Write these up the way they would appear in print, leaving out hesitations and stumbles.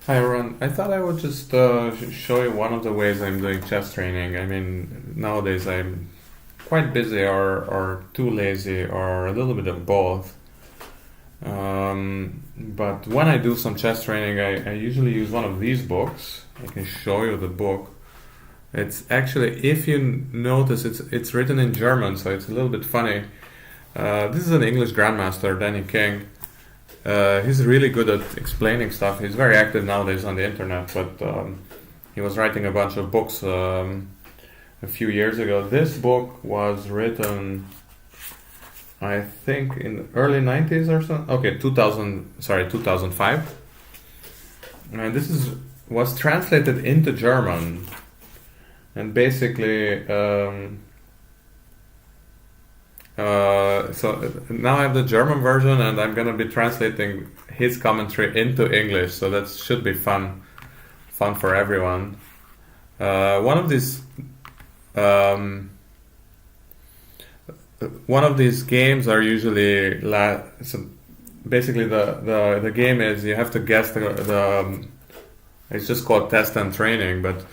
Hi, Ron. I thought I would just show you one of the ways I'm doing chess training. I mean, nowadays I'm quite busy or too lazy or a little bit of both. But when I do some chess training, I usually use one of these books. I can show you the book. It's actually, if you notice, it's written in German, so it's a little bit funny. This is an English grandmaster, Danny King. He's really good at explaining stuff. He's very active nowadays on the internet, but he was writing a bunch of books a few years ago. This book was written, I think, in the early 90s or so. Okay, 2005. And this was translated into German. And basically, so now I have the German version, and I'm gonna be translating his commentary into English. So that should be fun for everyone. One of these, um, one of these games are usually so basically the game is you have to guess the it's just called test and training, but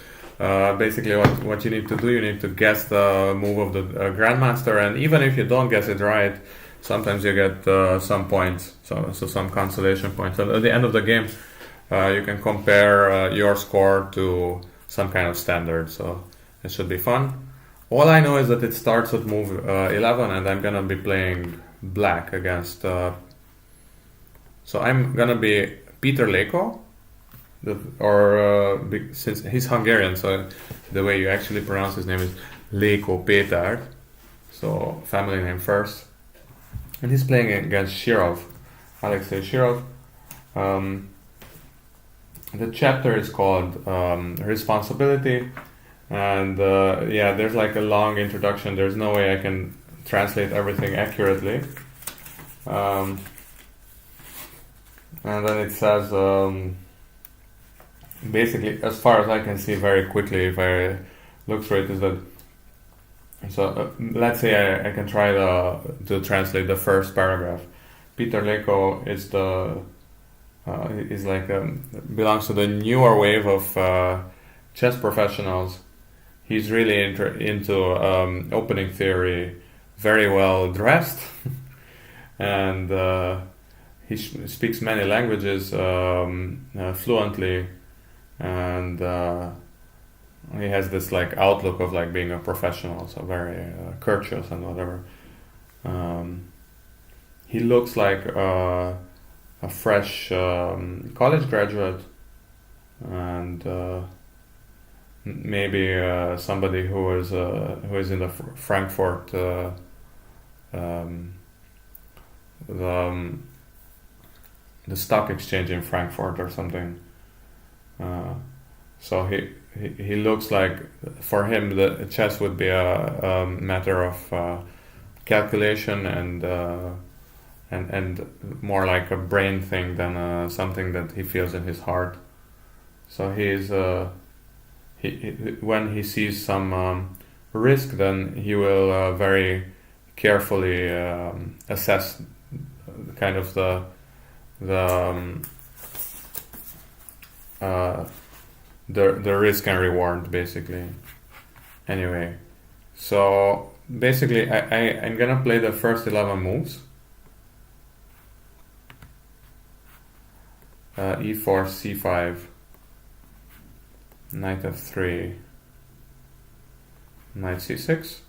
basically what you need to do, you need to guess the move of the grandmaster, and even if you don't guess it right, sometimes you get some points, so some consolation points. And at the end of the game, you can compare your score to some kind of standard, so it should be fun. All I know is that it starts at move 11, and I'm gonna be playing black against so I'm gonna be Peter Leko, since he's Hungarian, so the way you actually pronounce his name is Leko Péter, so family name first. And he's playing against Alexei Shirov. The chapter is called Responsibility, and there's like a long introduction. There's no way I can translate everything accurately. And then it says, basically, as far as I can see very quickly, if I look through it, is that, so let's say I can try to translate the first paragraph. Peter Leko belongs to the newer wave of chess professionals. He's really into opening theory, very well dressed, and he speaks many languages fluently, and he has this like outlook of like being a professional, so very courteous and whatever. He looks like a fresh college graduate, and maybe somebody who is in the Frankfurt the stock exchange in Frankfurt or something. So he looks like, for him, the chess would be a matter of calculation and more like a brain thing than something that he feels in his heart. So when he sees some risk, then he will very carefully assess kind of the risk and reward, basically. Anyway, so basically I'm gonna play the first 11 moves. E4, C5, Knight F3, Knight C6,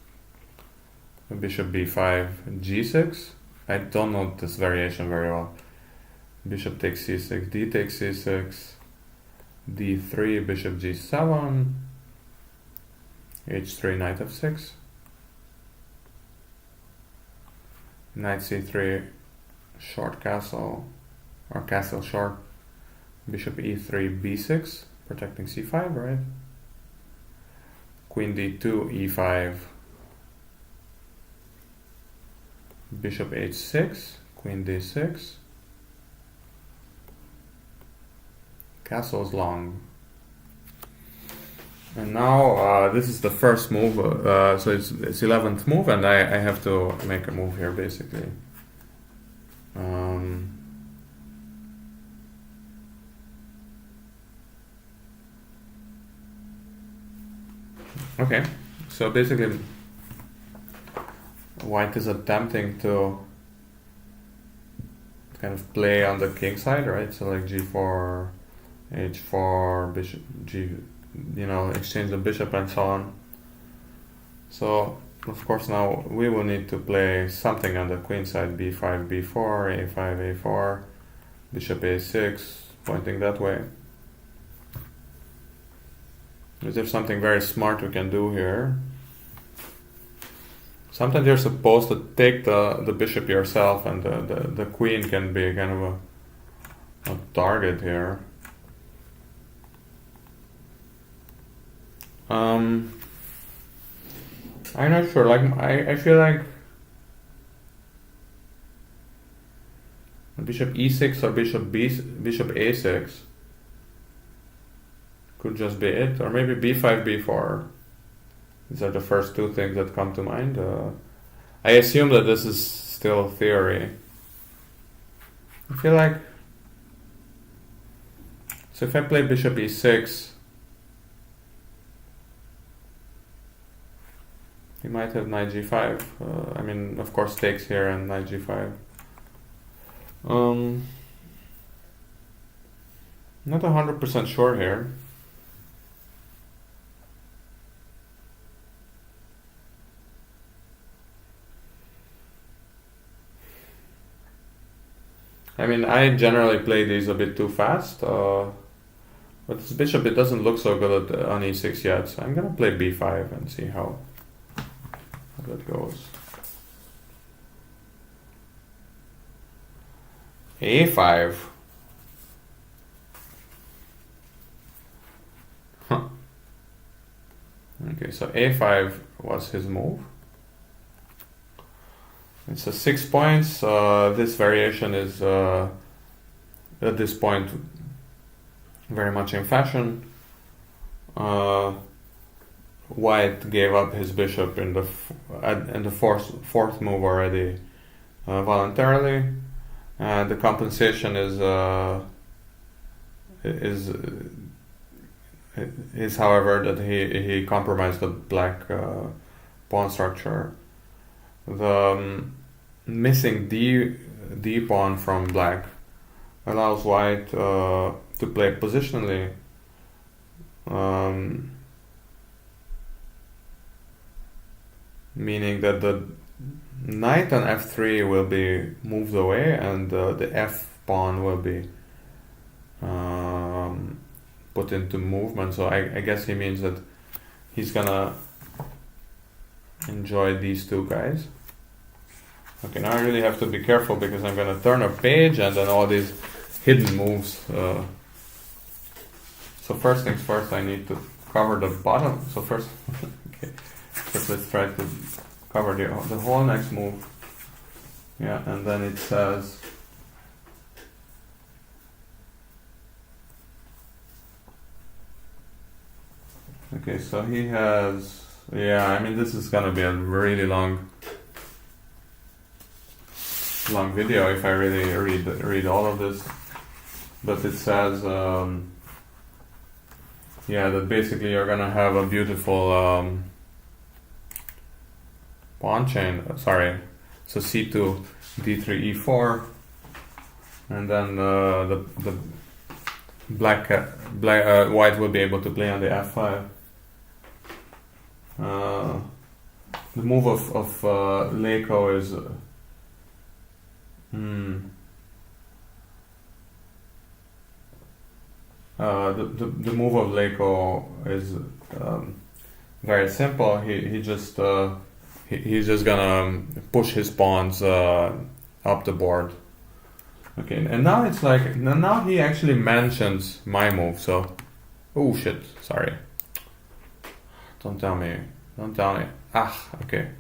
Bishop B5, G6. I don't know this variation very well. Bishop takes C6, D takes C6, D3, Bishop G7, H3, Knight F6, Knight C3, short castle, or castle short, Bishop E3, B6, protecting C5, right? Queen D2, E5, Bishop H6, Queen D6, castle's long. And now this is the first move, so it's 11th move, and I have to make a move here, basically. Okay, so basically white is attempting to kind of play on the king side, right? So like g4, h4, bishop g, exchange the bishop and so on. So of course now we will need to play something on the queen side, b5, b4, a5, a4, bishop a6, pointing that way. Is there something very smart we can do here? Sometimes you're supposed to take the bishop yourself, and the queen can be kind of a target here. I'm not sure. Like I feel like bishop e6 or bishop a6 could just be it, or maybe b5, b4. These are the first two things that come to mind. I assume that this is still theory. I feel like, so if I play bishop e6, he might have knight g5. I mean, of course, takes here and knight g5. Not 100% sure here. I mean, I generally play these a bit too fast, but this bishop, it doesn't look so good on e6 yet, so I'm gonna play b5 and see how that goes. a5. Huh. Okay, so a5 was his move. It's a 6 points. This variation is at this point very much in fashion. White gave up his bishop in the fourth move already voluntarily, and the compensation is however that he compromised the black pawn structure. The missing d pawn from black allows white to play positionally. Meaning that the knight on f3 will be moved away, and the f pawn will be put into movement. So I guess he means that he's gonna enjoy these two guys. Okay, now I really have to be careful because I'm gonna turn a page and then all these hidden moves. So first things first, I need to cover the bottom. So first, okay, first let's try to cover the whole next move. Yeah, and then it says, okay, so he has, yeah, I mean this is gonna be a really long video if I really read all of this, but it says yeah, that basically you're gonna have a beautiful pawn chain, sorry, so c2, d3, e4, and then the white will be able to play on the f5. The move of Leko is the move of Leko is very simple. He's just gonna push his pawns up the board. Okay, and now it's like now he actually mentions my move. So, oh shit, sorry. Don't tell me. Ah, okay.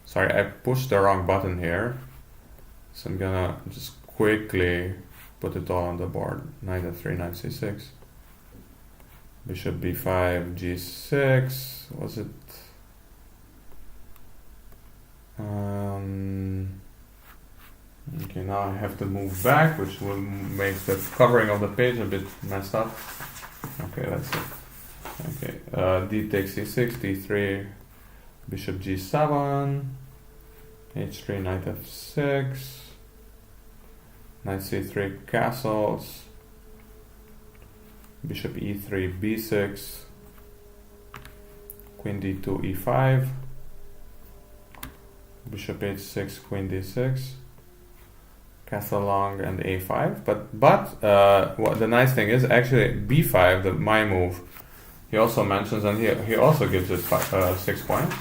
Sorry, I pushed the wrong button here. So I'm gonna just quickly put it all on the board. Knight f3, knight c6. Bishop b5, g6. Was it? Okay, now I have to move back, which will make the covering of the page a bit messed up. Okay, that's it. Okay, d takes c6, d3, bishop g7, h3, knight f6, knight c3 castles, bishop e3, b6, queen d2, e5, bishop h6, queen d6, castle long, and a5. But what the nice thing is actually b5, my move. He also mentions, and he also gives it 6 points.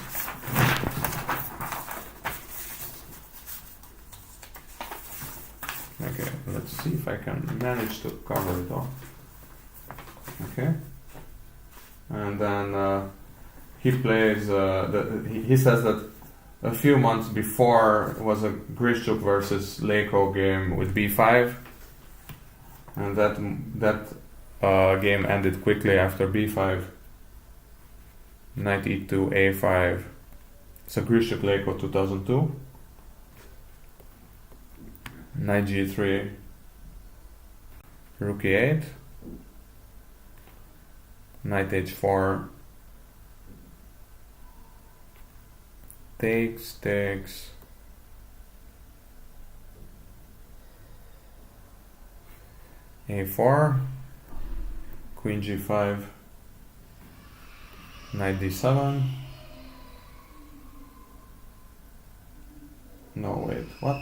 Okay, let's see if I can manage to cover it all. Okay, and then he plays. He says that a few months before was a Grishchuk versus Leko game with b5, and that game ended quickly after b5. Knight e2, a5. It's a Grishchuk-Leko 2002. Knight g3, rook e8, knight h4, takes, a4, queen g5, knight d7. No, wait, what?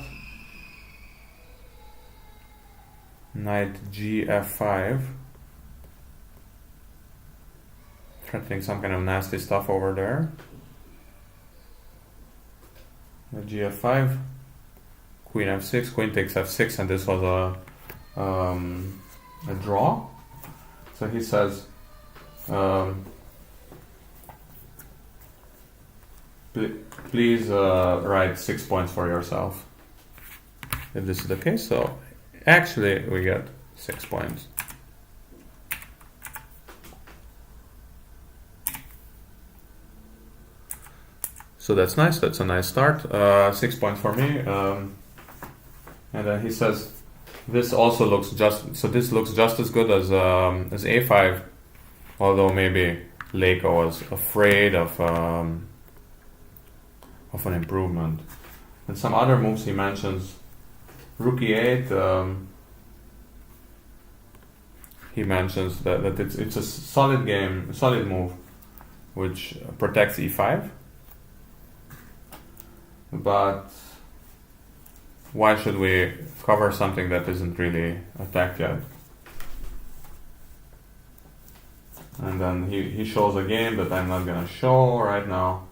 Knight gf5, threatening some kind of nasty stuff over there. Knight gf5, queen f6, queen takes f6, and this was a draw. So he says, please write 6 points for yourself. If this is the case, so actually we get 6 points. So that's nice. That's a nice start. 6 points for me. And then he says, this also looks this looks just as good as a5, although maybe Leko was afraid of an improvement. And some other moves he mentions. Rook e8. He mentions that it's a solid game, a solid move, which protects e5. But why should we cover something that isn't really attacked yet? And then he shows a game that I'm not gonna show right now.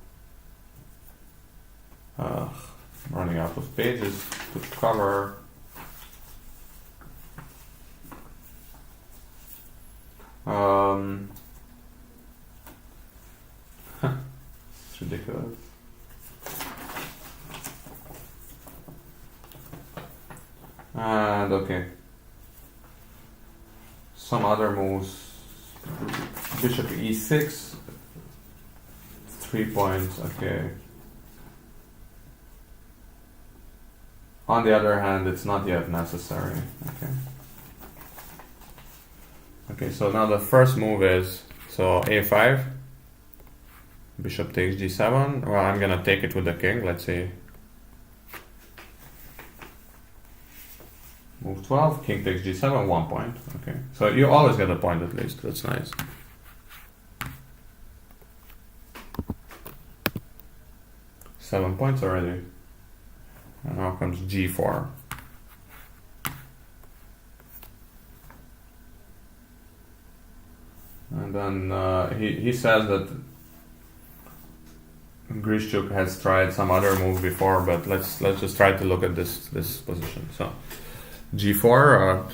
Running out of pages to cover. It's ridiculous. And okay, some other moves. Bishop e6, 3 points. Okay. On the other hand, it's not yet necessary. Okay. Okay, so now the first move is, so a5, bishop takes g7. Well, I'm gonna take it with the king. Let's see. Move 12, king takes g7, 1 point. Okay, so you always get a point at least. That's nice. Seven points already. And now comes g4. And then he says that Grishchuk has tried some other move before, but let's just try to look at this position. So g4.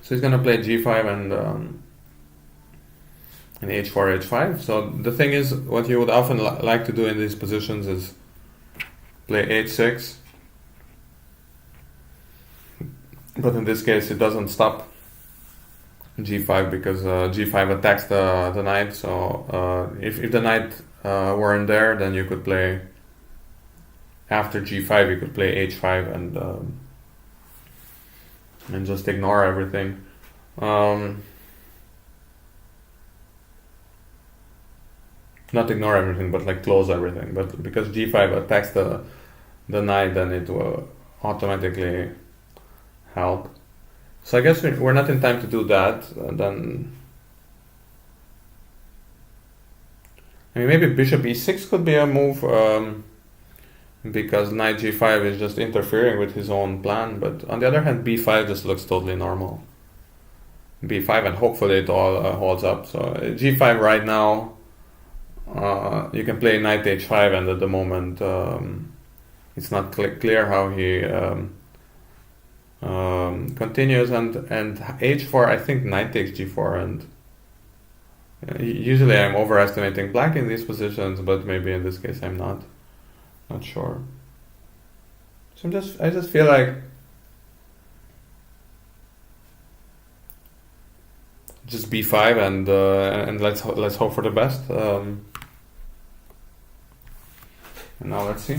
So he's gonna play g5 and h4, h5. So the thing is, what you would often like to do in these positions is play h6, but in this case it doesn't stop g5 because g5 attacks the knight. So if the knight weren't there, then you could play after g5. You could play h5 and just ignore everything. not ignore everything, but like close everything. But because g5 attacks the knight, then it will automatically help. So I guess we're not in time to do that. Then I mean, maybe bishop e6 could be a move, because knight g5 is just interfering with his own plan. But on the other hand, b5 just looks totally normal. b5, and hopefully it all holds up. So g5 right now, you can play knight h5, and at the moment it's not clear how he continues, and h4, I think knight takes g4, and usually I'm overestimating black in these positions, but maybe in this case I'm not sure. So I just feel like just b5, and let's hope for the best. And now let's see.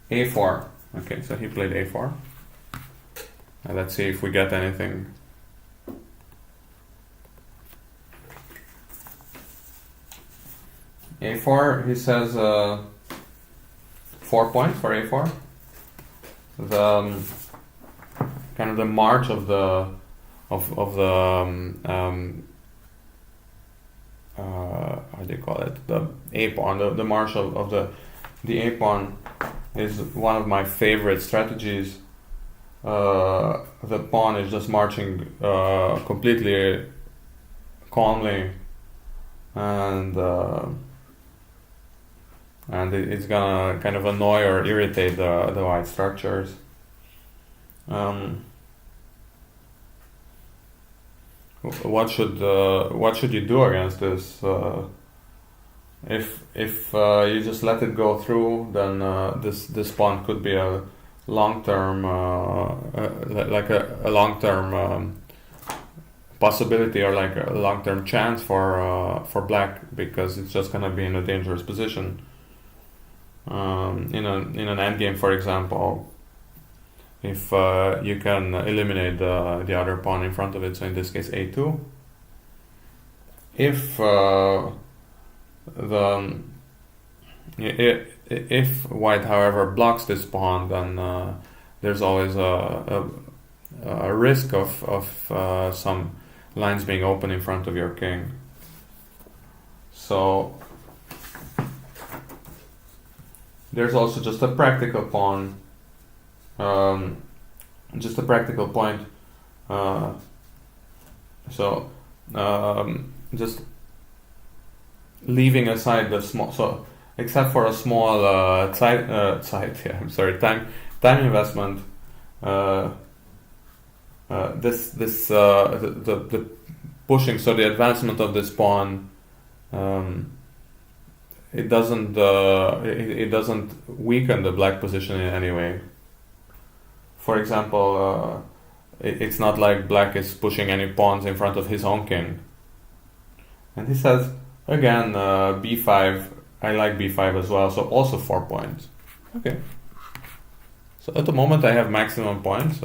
A4. Okay, so he played A4. Let's see if we get anything. A4, he says 4 points for A4. The kind of the march of the how do you call it? The A pawn. The march of the A pawn is one of my favorite strategies. The pawn is just marching completely calmly, and it's gonna kind of annoy or irritate the white structures. What should you do against this? If you just let it go through, then this pawn could be a long-term like a long-term possibility, or like a long-term chance for black, because it's just gonna be in a dangerous position. In an endgame, for example, if you can eliminate the other pawn in front of it, so in this case A2. If white, however, blocks this pawn, then there's always a risk of some lines being open in front of your king. So there's also just a practical pawn, just a practical point. Just leaving aside the small, so except for a small time investment, the pushing, so the advancement of this pawn, it doesn't weaken the black position in any way. For example, it's not like black is pushing any pawns in front of his own king. And he says again, b5. I like b5 as well, so also 4 points. Okay. So at the moment I have maximum points.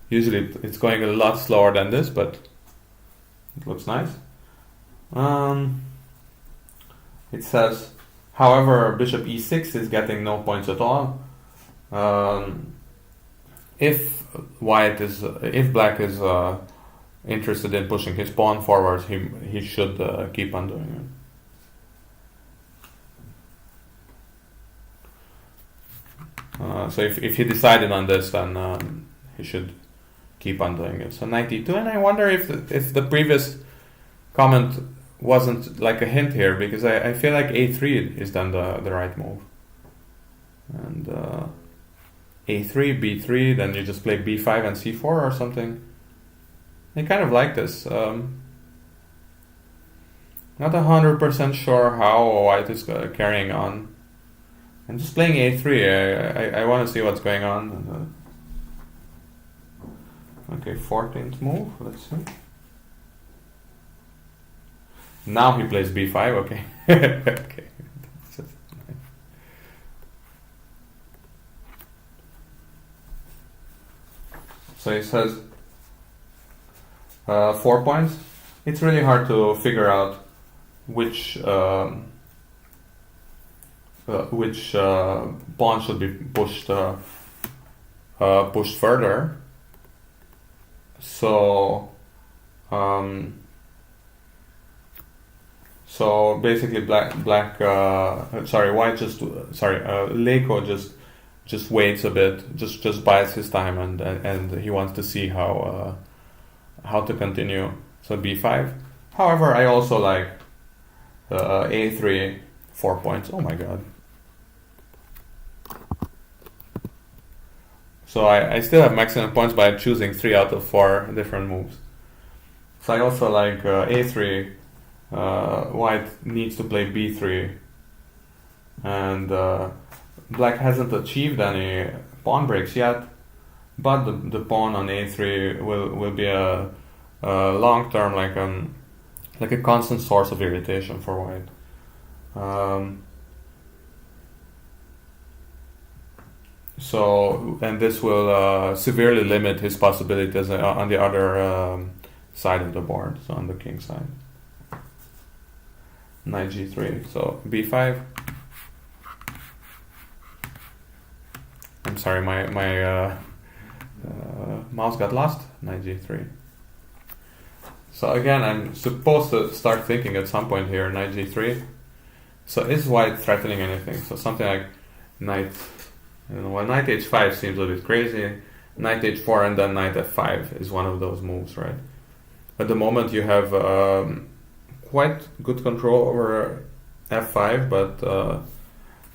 Usually it's going a lot slower than this, but it looks nice. It says, however, bishop e6 is getting no points at all. If black is interested in pushing his pawn forward, he should keep on doing it. So if he decided on this, then he should keep on doing it. So knight e2, and I wonder if the previous comment wasn't like a hint here, because I feel like a3 is then the right move. And a3, b3, then you just play b5 and c4 or something. I kind of like this. Not 100% sure how white is carrying on. I'm just playing a3. I want to see what's going on. Okay, 14th move. Let's see. Now he plays b5. Okay. Okay. So he says 4 points. It's really hard to figure out which pawn should be pushed further. So basically Leko just waits a bit, just buys his time, and he wants to see how to continue. So b5. However, I also like a3, 4 points. Oh my god. So I still have maximum points by choosing 3 out of 4 different moves. So I also like a3. White needs to play b3, and black hasn't achieved any pawn breaks yet, but the pawn on a3 will be a long term, like a constant source of irritation for white. And this will severely limit his possibilities on the other side of the board, so on the king side. Knight g3, so b5. I'm sorry, my mouse got lost. Knight g3. So again, I'm supposed to start thinking at some point here, knight g3. So is white threatening anything? So something like knight, knight h5 seems a bit crazy. Knight h4 and then knight f5 is one of those moves, right? At the moment you have quite good control over f5, but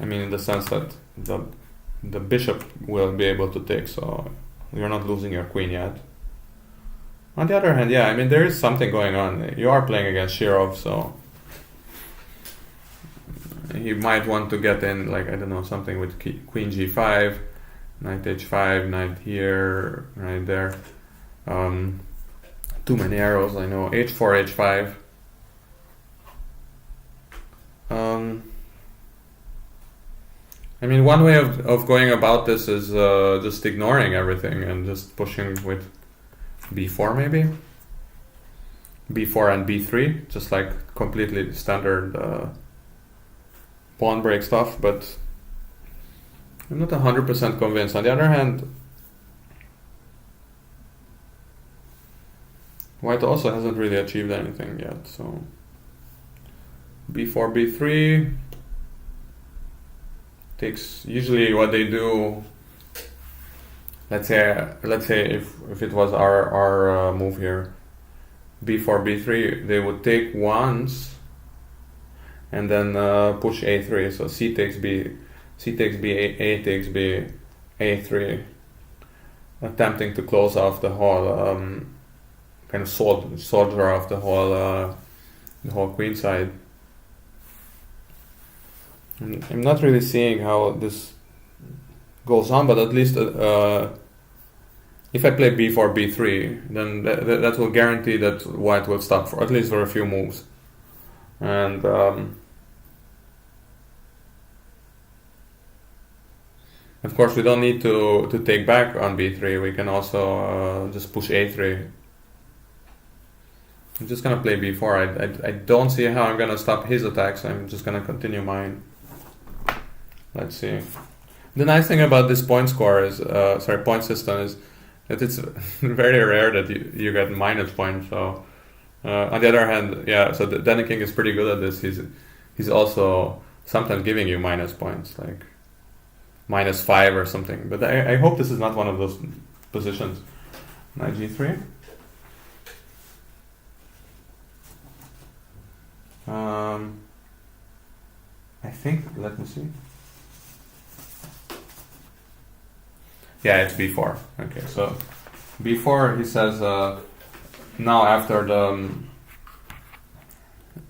in the sense that the bishop will be able to take, so you're not losing your queen yet. On the other hand, there is something going on. You are playing against Shirov, so he might want to get in, something with queen g5, knight h5, knight here, right there. Too many arrows, I know. h4, h5. One way of going about this is just ignoring everything and just pushing with b4 maybe. b4 and b3, just like completely standard pawn break stuff, but I'm not 100% convinced. On the other hand, white also hasn't really achieved anything yet, so b4, b3 takes. Usually what they do, let's say if it was our move here, b4, b3, they would take once and then push a3, so c takes b, a takes b, a3, attempting to close off the whole kind of soldier off the whole queen side. I'm not really seeing how this goes on, but at least if I play b4, b3, then that will guarantee that white will stop for at least for a few moves. And of course, we don't need to take back on b3. We can also just push a3. I'm just gonna play b4. I don't see how I'm gonna stop his attacks. I'm just gonna continue mine. Let's see. The nice thing about this point score is, point system is that it's very rare that you get minus points. So on the other hand, so the Danny King is pretty good at this. He's also sometimes giving you minus points, like -5 or something. But I hope this is not one of those positions. Knight g3. I think, let me see. Yeah, it's b4. Okay, so b4, he says, now after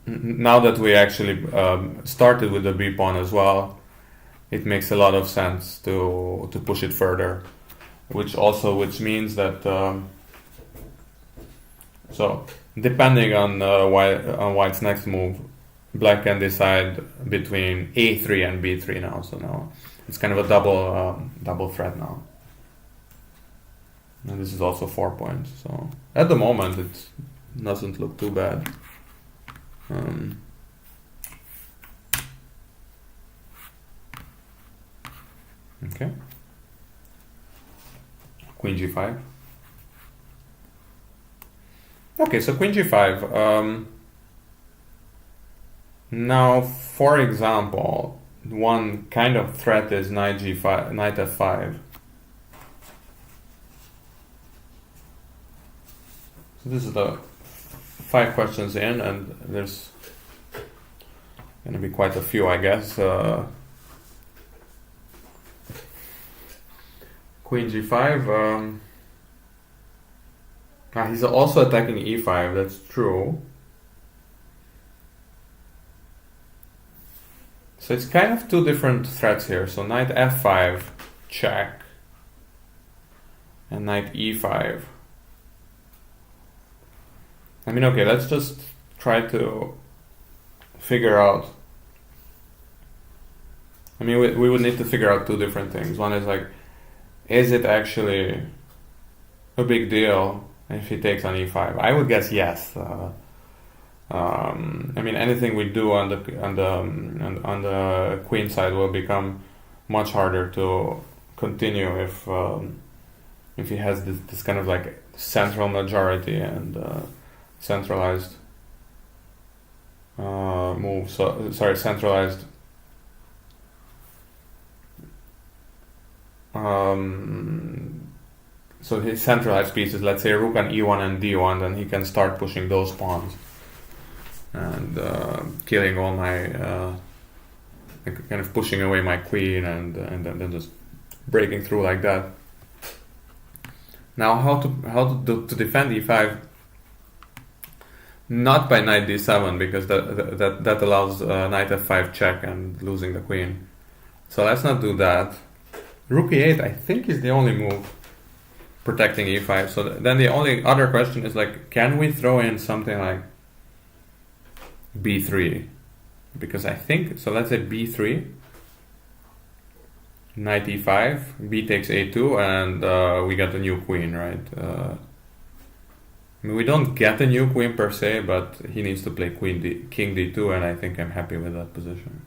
now that we actually started with the b pawn as well, it makes a lot of sense to push it further, which means that so depending on white's next move, black can decide between a3 and b3 now. So now it's kind of a double threat now. And this is also 4 points. So at the moment it doesn't look too bad. Okay. Queen g5. Okay, so queen g5. Now, for example, one kind of threat is knight g5, knight f5. So this is the 5 questions in, and there's going to be quite a few, I guess. Queen g5. He's also attacking e5, that's true. So it's kind of two different threats here. So knight f5, check, and knight e5. I mean, okay, let's just try to figure out. I mean, we would need to figure out two different things. One is like, is it actually a big deal if he takes on e5? I would guess yes. I mean, anything we do on the queen side will become much harder to continue if he has this kind of like central majority and centralized move. So sorry, centralized. So his centralized pieces, let's say rook on e1 and d1, then he can start pushing those pawns and killing all my kind of pushing away my queen and then just breaking through like that. Now, how to defend e5? Not by knight d7, because that allows knight f5 check and losing the queen. So let's not do that. Rook e8, I think, is the only move protecting e5. So then the only other question is like, can we throw in something like b3? Because I think, so let's say b3, knight e5, b takes a2, and we get a new queen, right? I mean, we don't get a new queen per se, but he needs to play king d2, and I think I'm happy with that position.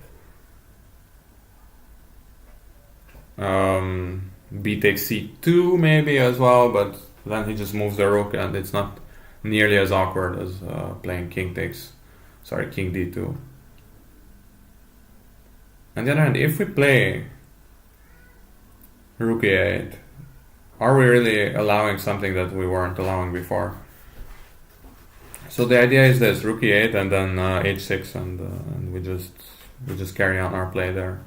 B takes c2 maybe as well, but then he just moves the rook, and it's not nearly as awkward as playing king d2. On the other hand, if we play rook e8, are we really allowing something that we weren't allowing before? So the idea is this: rook e8 and then h6, and we just carry on our play there.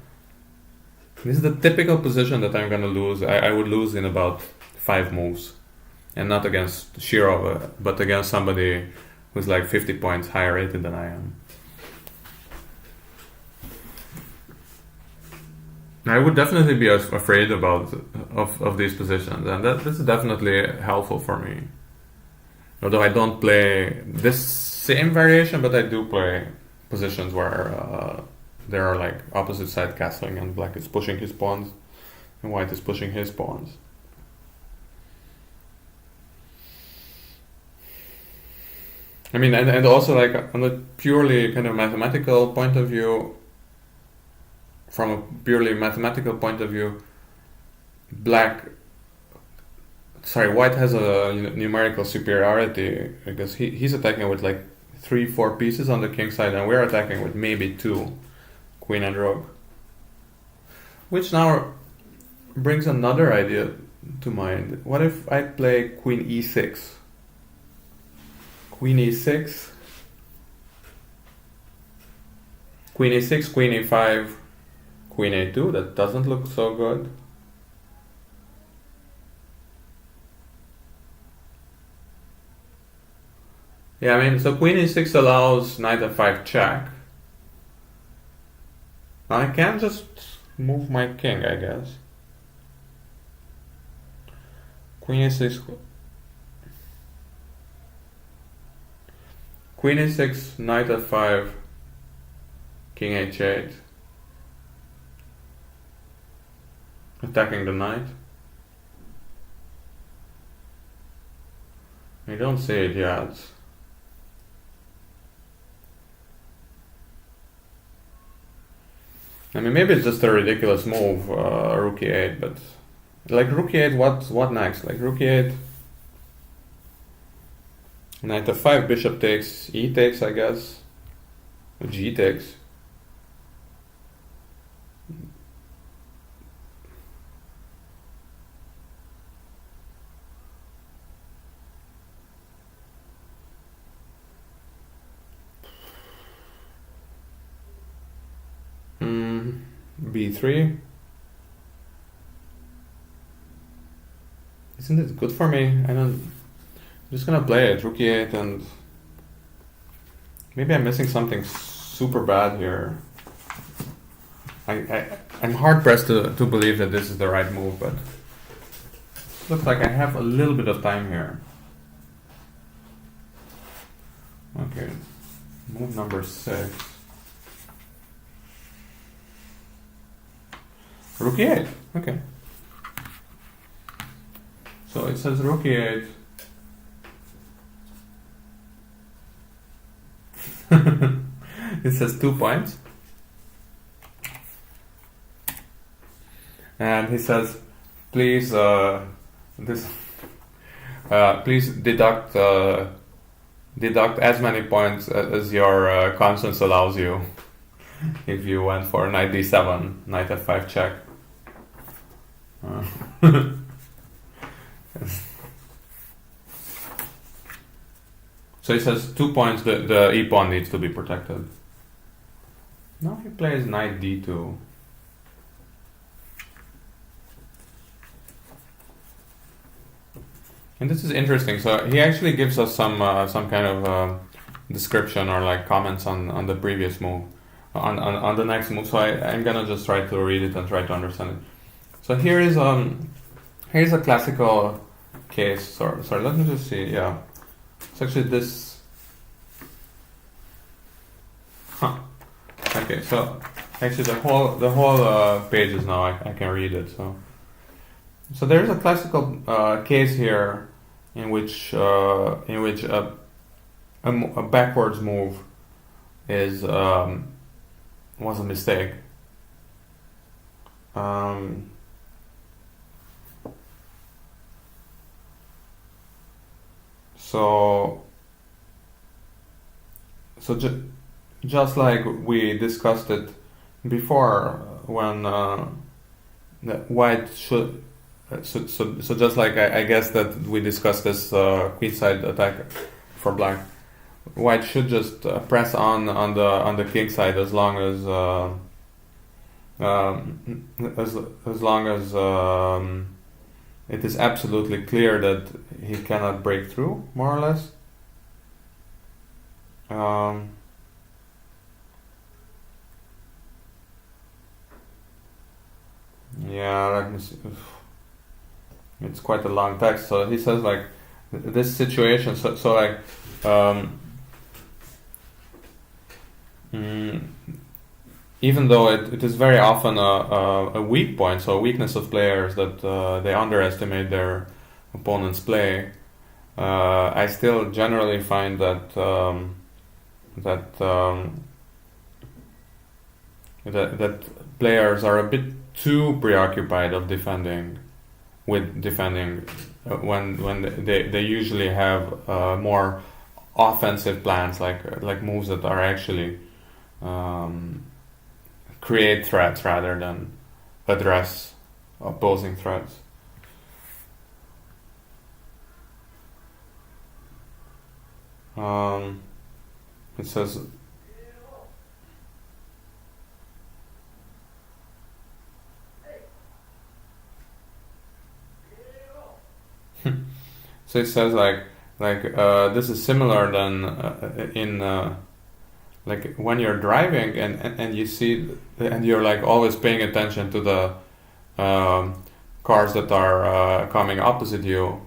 This is the typical position that I'm going to lose. I would lose in about 5 moves, and not against Shirov, but against somebody who's like 50 points higher rated than I am. I would definitely be afraid of these positions, and this is definitely helpful for me. Although I don't play this same variation, but I do play positions where there are like opposite side castling, and black is pushing his pawns and white is pushing his pawns. I mean, and also like on a purely kind of mathematical point of view, from a purely mathematical point of view, white has a numerical superiority because he's attacking with like 3-4 pieces on the king side, and we're attacking with maybe 2, queen and rook. Which now brings another idea to mind. What if I play queen e6? Queen e6, queen e6, queen e5, queen a2. That doesn't look so good. Yeah, I mean, so queen e6 allows knight f5 check. I can just move my king, I guess. Queen e6. Queen e6, knight f5, king h8. Attacking the knight. I don't see it yet. I mean, maybe it's just a ridiculous move, rook e8, but like rook e8, what next? Like rook e8, knight f5, bishop takes, e takes, I guess, g takes. b3. Isn't it good for me? I'm just gonna play it, rook e8, and maybe I'm missing something super bad here. I'm hard pressed to believe that this is the right move, but looks like I have a little bit of time here. Okay, move number 6. Rook e8. Okay. So it says rook e8. It says 2 points. And he says, please please deduct as many points as your conscience allows you if you went for knight d7, knight f5 check. So he says 2 points, the e pawn needs to be protected. Now he plays knight d2. And this is interesting. So he actually gives us some kind of description or like comments on the previous move, on the next move. So I'm gonna just try to read it and try to understand it. So here's a classical case. Sorry, let me just see. Yeah, it's actually this. Huh. Okay, so actually the whole page is now I can read it. So there is a classical case here in which a backwards move was a mistake. So just like we discussed it before, when white should. So just like I guess that we discussed this queenside attack for black, white should just press on the king side as long as it is absolutely clear that he cannot break through, more or less. Yeah, let me see. It's quite a long text. So he says like this situation. So like even though it is very often a weak point, so a weakness of players that they underestimate their opponent's play, I still generally find that that players are a bit too preoccupied of defending when they usually have more offensive plans, like moves that are actually create threats rather than address opposing threats. It says so it says like this is similar than in like when you're driving and you see and you're like always paying attention to the cars that are coming opposite you,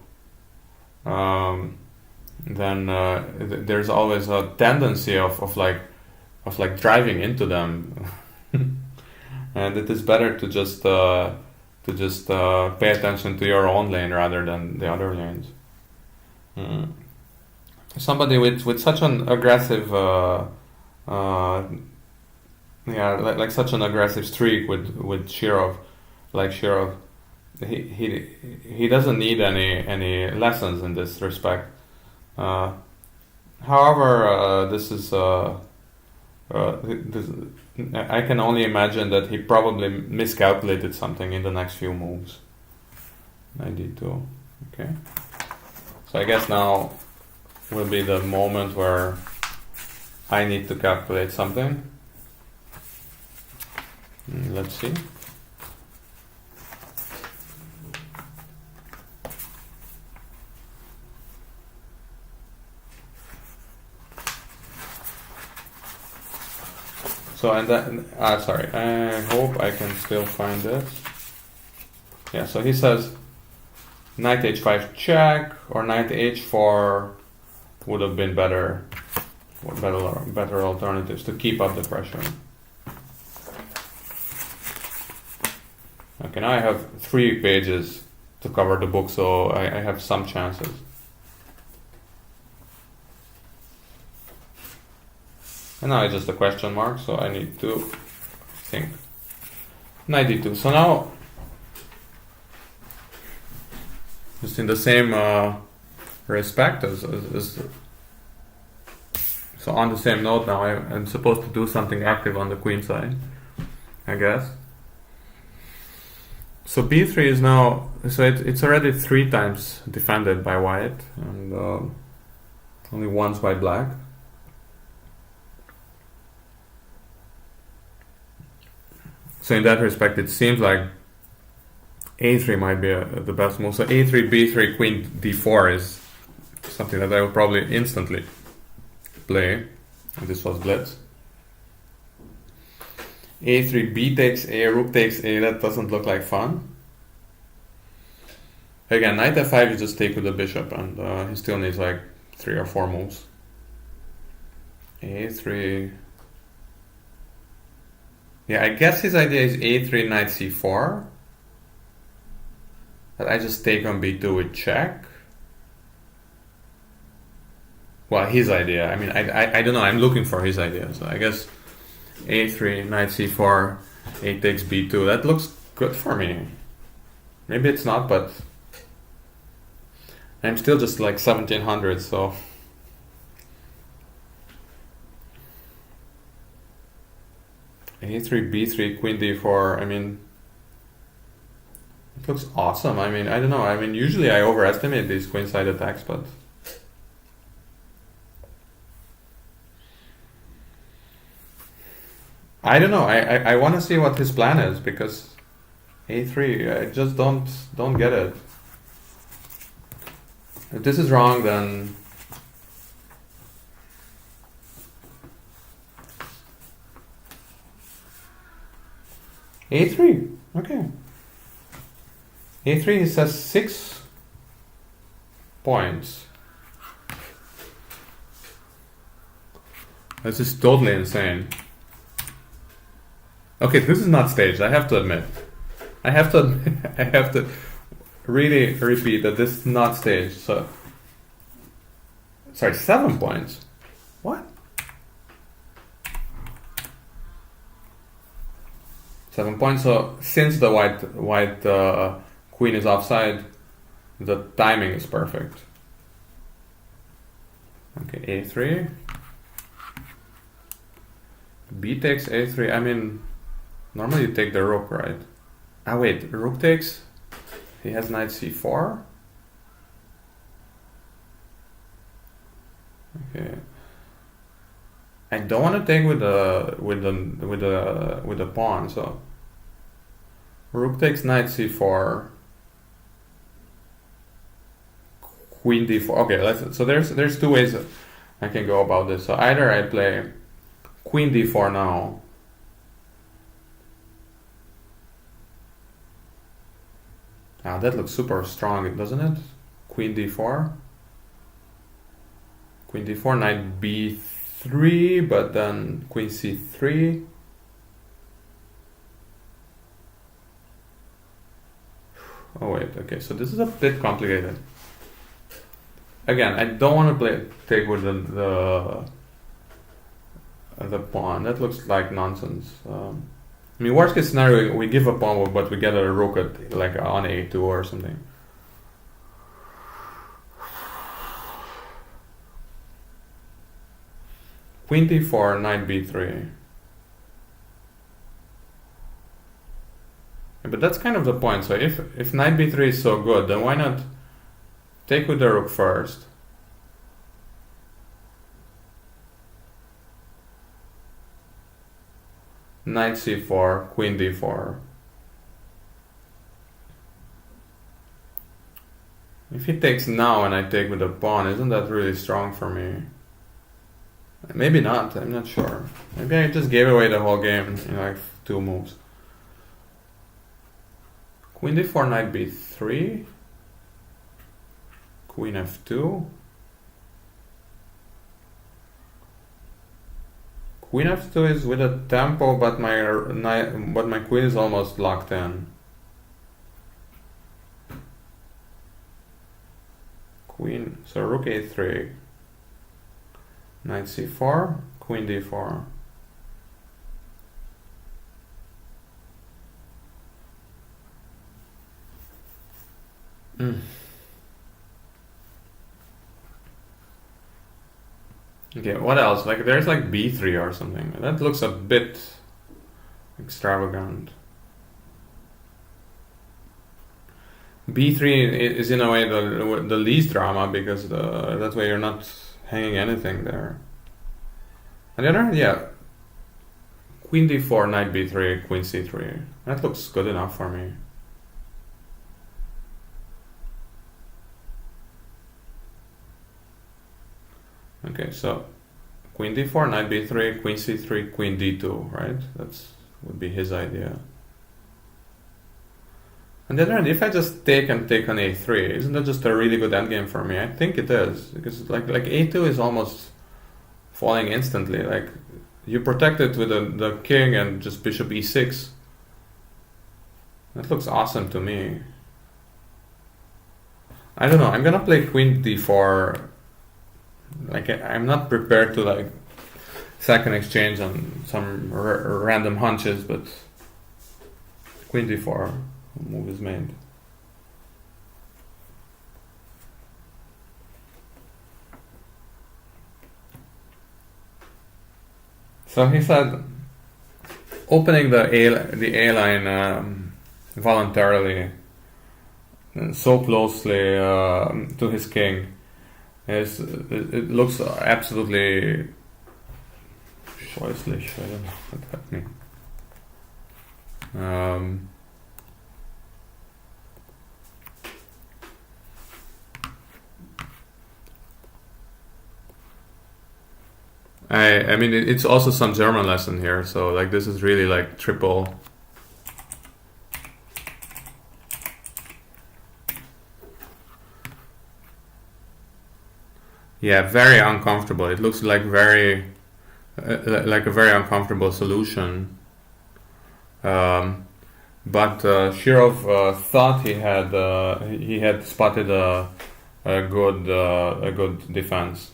then there's always a tendency of driving into them, and it is better to just pay attention to your own lane rather than the other lanes. somebody with such an aggressive uh, yeah, like such an aggressive streak with Shirov, like Shirov, he doesn't need any lessons in this respect. Uh, However, this, I can only imagine that he probably miscalculated something in the next few moves. 92. Okay. So I guess now will be the moment where I need to calculate something. Let's see. So and then, sorry, I hope I can still find this. Yeah, so he says knight h5 check or knight h4 would have been better alternatives to keep up the pressure. Okay, now I have 3 pages to cover the book, so I have some chances. And now it's just a question mark, so I need to think. 92. So now, just in the same respect as so on the same note now, I'm supposed to do something active on the queen side, I guess. So b3 is now, so it's already 3 times defended by white, and only once by black. So in that respect, it seems like a3 might be the best move. So a3, b3, queen d4 is something that I will probably instantly play. And this was blitz. a3, b takes a, rook takes a. That doesn't look like fun. Again, knight f5 you just take with the bishop, and he still needs like 3 or 4 moves. a3. Yeah, I guess his idea is a3, knight c4. But I just take on b2 with check. Well, his idea. I mean, I don't know. I'm looking for his idea. So I guess a3, knight c4, a takes b2. That looks good for me. Maybe it's not, but I'm still just like 1700, so... a3, b3, queen d4, I mean, it looks awesome. I mean, I don't know. I mean, usually I overestimate these queenside attacks, but... I don't know. I want to see what his plan is, because a3, I just don't get it. If this is wrong, then... a3, okay. a3 says 6 points. This is totally insane. Okay, this is not staged, I have to admit. I have to really repeat that this is not staged. So, sorry, 7 points. What? 7 points. So since the white queen is offside, the timing is perfect. Okay, a3. B takes a3. I mean, normally you take the rook, right? Ah wait, rook takes. He has knight c4. Okay. I don't want to take with the pawn, so rook takes knight c4, queen d4. Okay, so there's 2 ways that I can go about this. So either I play queen d4 now, that looks super strong, doesn't it? Queen d4, knight b3, but then queen c3. Oh wait, okay, so this is a bit complicated. again, I don't want to take with the pawn. That looks like nonsense. I mean, worst case scenario, we give a pawn, but we get a rook at like on a2 or something. Queen d4, knight b3. But that's kind of the point. So if knight b3 is so good, then why not take with the rook first? Knight c4, queen d4. If he takes now and I take with the pawn, isn't that really strong for me? Maybe not, I'm not sure. Maybe I just gave away the whole game in like 2 moves. Queen d4, knight b3. Queen f2. Queen f2 is with a tempo, but my queen is almost locked in. Queen, so rook a3. Knight c4, queen d4. Okay, what else? Like there's like b3 or something. That looks a bit extravagant. b3 is in a way the least drama because that way you're not hanging anything there. On the other hand, yeah, queen d4, knight b3, queen c3. That looks good enough for me. Okay, so queen d4, knight b3, queen c3, queen d2, right? That would be his idea. On the other hand, if I just take on a3, isn't that just a really good endgame for me? I think it is, because like a2 is almost falling instantly. Like you protect it with the king and just bishop e6. That looks awesome to me. I don't know. I'm gonna play queen d4. Like I'm not prepared to like second exchange on some random hunches, but queen d4 move is made. So he said, opening the A line voluntarily, so closely to his king, it looks absolutely scheußlich. I don't know what that means. I mean, it's also some German lesson here, so like this is really like triple. Yeah, very uncomfortable. It looks like like a very uncomfortable solution. But Shirov thought he had spotted a good defense.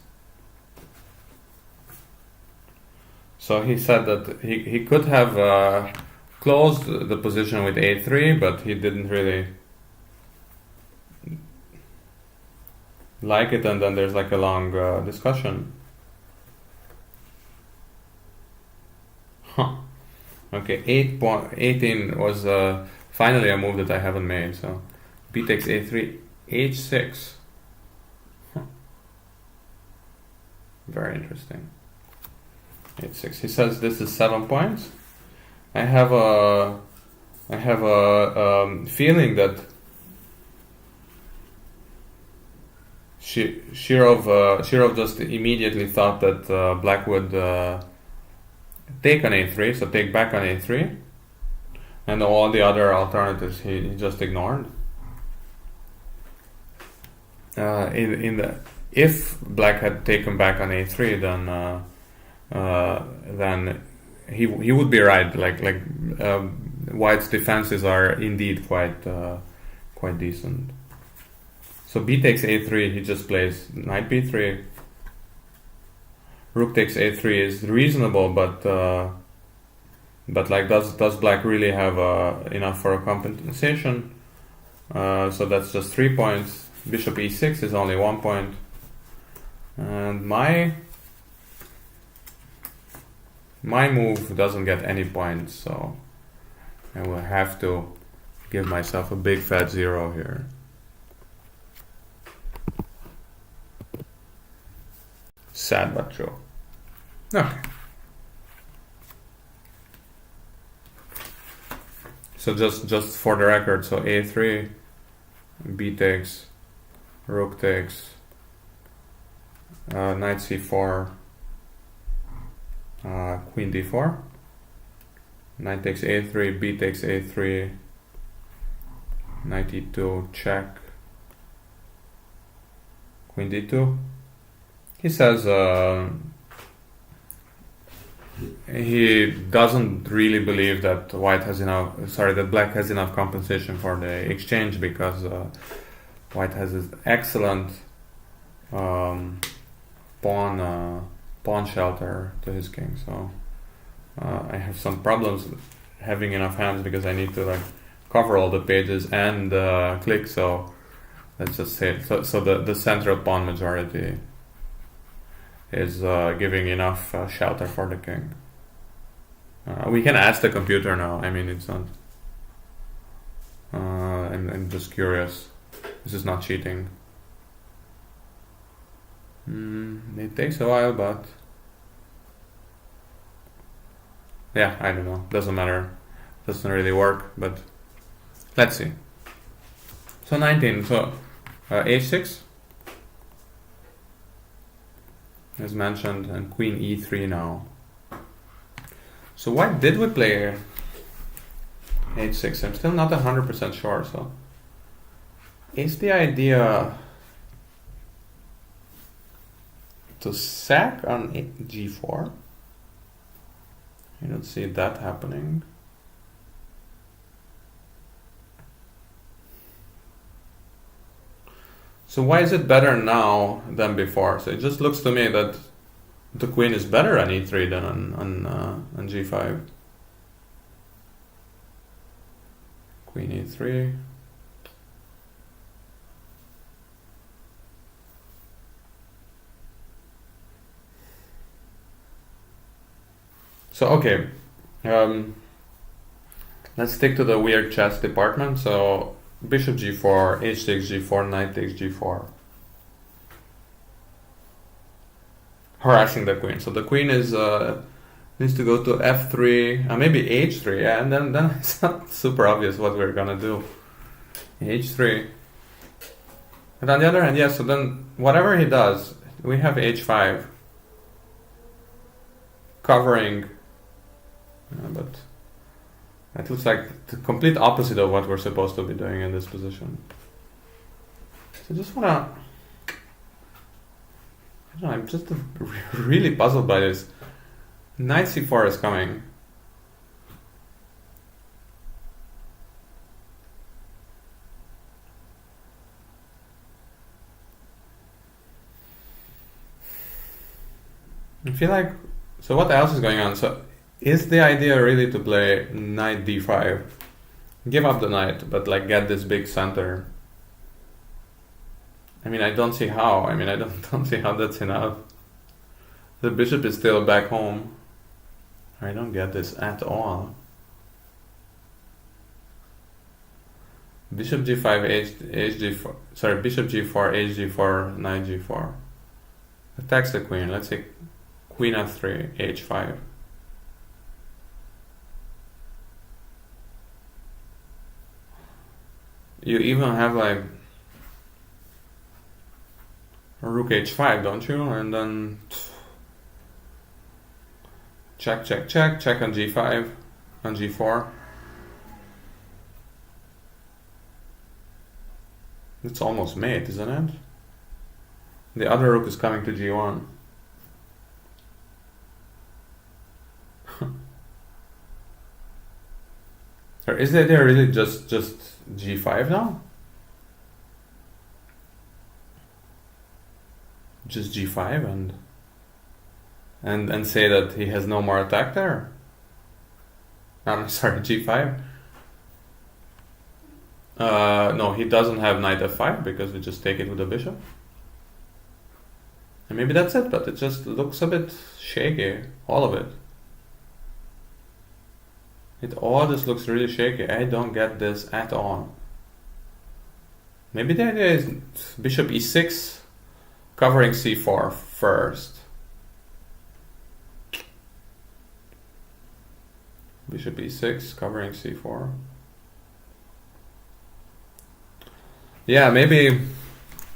So he said that he could have closed the position with a3, but he didn't really like it, and then there's like a long discussion. Okay, 18 was finally a move that I haven't made. So b takes a3, h6. Very interesting. h6. He says this is 7 points. I have a feeling that Shirov just immediately thought that Black would take on a3, so take back on a3, and all the other alternatives he just ignored. If Black had taken back on a3, then he would be right. Like White's defenses are indeed quite decent. So b takes a3, he just plays knight b3. Rook takes a3 is reasonable, but like does black really have enough for a compensation? So that's just 3 points. Bishop e6 is only 1 point. And my move doesn't get any points, so I will have to give myself a big fat 0 here. Sad but true. Okay. So just for the record, so a3, b takes, rook takes, knight c4, queen d4, knight takes a3, b takes a3, knight e2, check, queen d2. He says he doesn't really believe that that black has enough compensation for the exchange, because white has this excellent pawn shelter to his king. So I have some problems having enough hands, because I need to like cover all the pages and click. So let's just say so the central pawn majority is giving enough shelter for the king. We can ask the computer now. I mean, it's not. I'm just curious. This is not cheating. It takes a while, but yeah, I don't know. Doesn't matter. Doesn't really work, but let's see. So 19. So h6. As mentioned, and queen e3 now. So why did we play h6? I'm still not 100% sure. So is the idea to sack on g4? I don't see that happening. So why is it better now than before? So it just looks to me that the queen is better on e3 than on g5. Queen e3. So okay, let's stick to the weird chess department. So bishop g4, h takes g4, knight takes g4. Harassing the queen. So the queen is needs to go to f3, maybe h3, yeah, and then it's not super obvious what we're gonna do. h3. And on the other hand, yeah, so then whatever he does, we have h5 covering, but it looks like the complete opposite of what we're supposed to be doing in this position. So I just wanna, I don't know, I'm just really puzzled by this. Knight c4 is coming. I feel like, so what else is going on? So is the idea really to play knight d5? Give up the knight, but like get this big center. I mean, I don't see how. I mean, I don't see how that's enough. The bishop is still back home. I don't get this at all. Bishop g5, hg4. Sorry, bishop g4, hg4, knight g4. Attacks the queen. Let's say queen f3, h5. You even have like rook h5, don't you? And then check, check, check, check on g5, on g4. It's almost mate, isn't it? The other rook is coming to g1. Or is the idea really just g5 now? just g5 and say that he has no more attack there? I'm sorry, g5. No, he doesn't have knight f5 because we just take it with the bishop. And maybe that's it, but it just looks a bit shaky, all of it. It all just looks really shaky. I don't get this at all. Maybe the idea is bishop e6, covering c4 first. Bishop e6, covering c4. Yeah, maybe.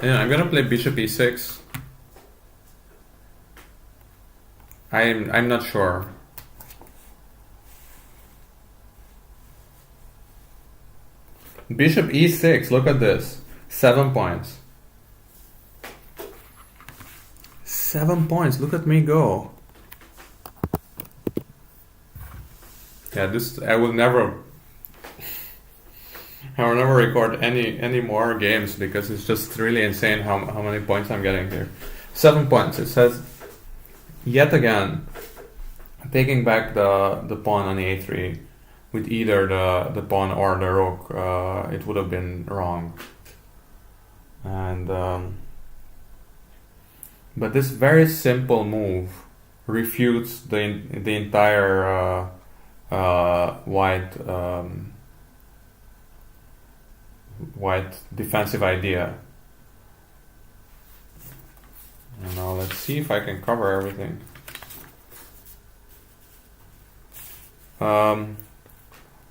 Yeah, I'm gonna play bishop e6. I'm not sure. Bishop e6. Look at this. 7 points. 7 points. Look at me go. Yeah, this I will never record any more games because it's just really insane how many points I'm getting here. 7 points. It says yet again taking back the pawn on a3 with either the pawn or the rook. It would have been wrong. And but this very simple move refutes the entire white defensive idea. And now let's see if I can cover everything.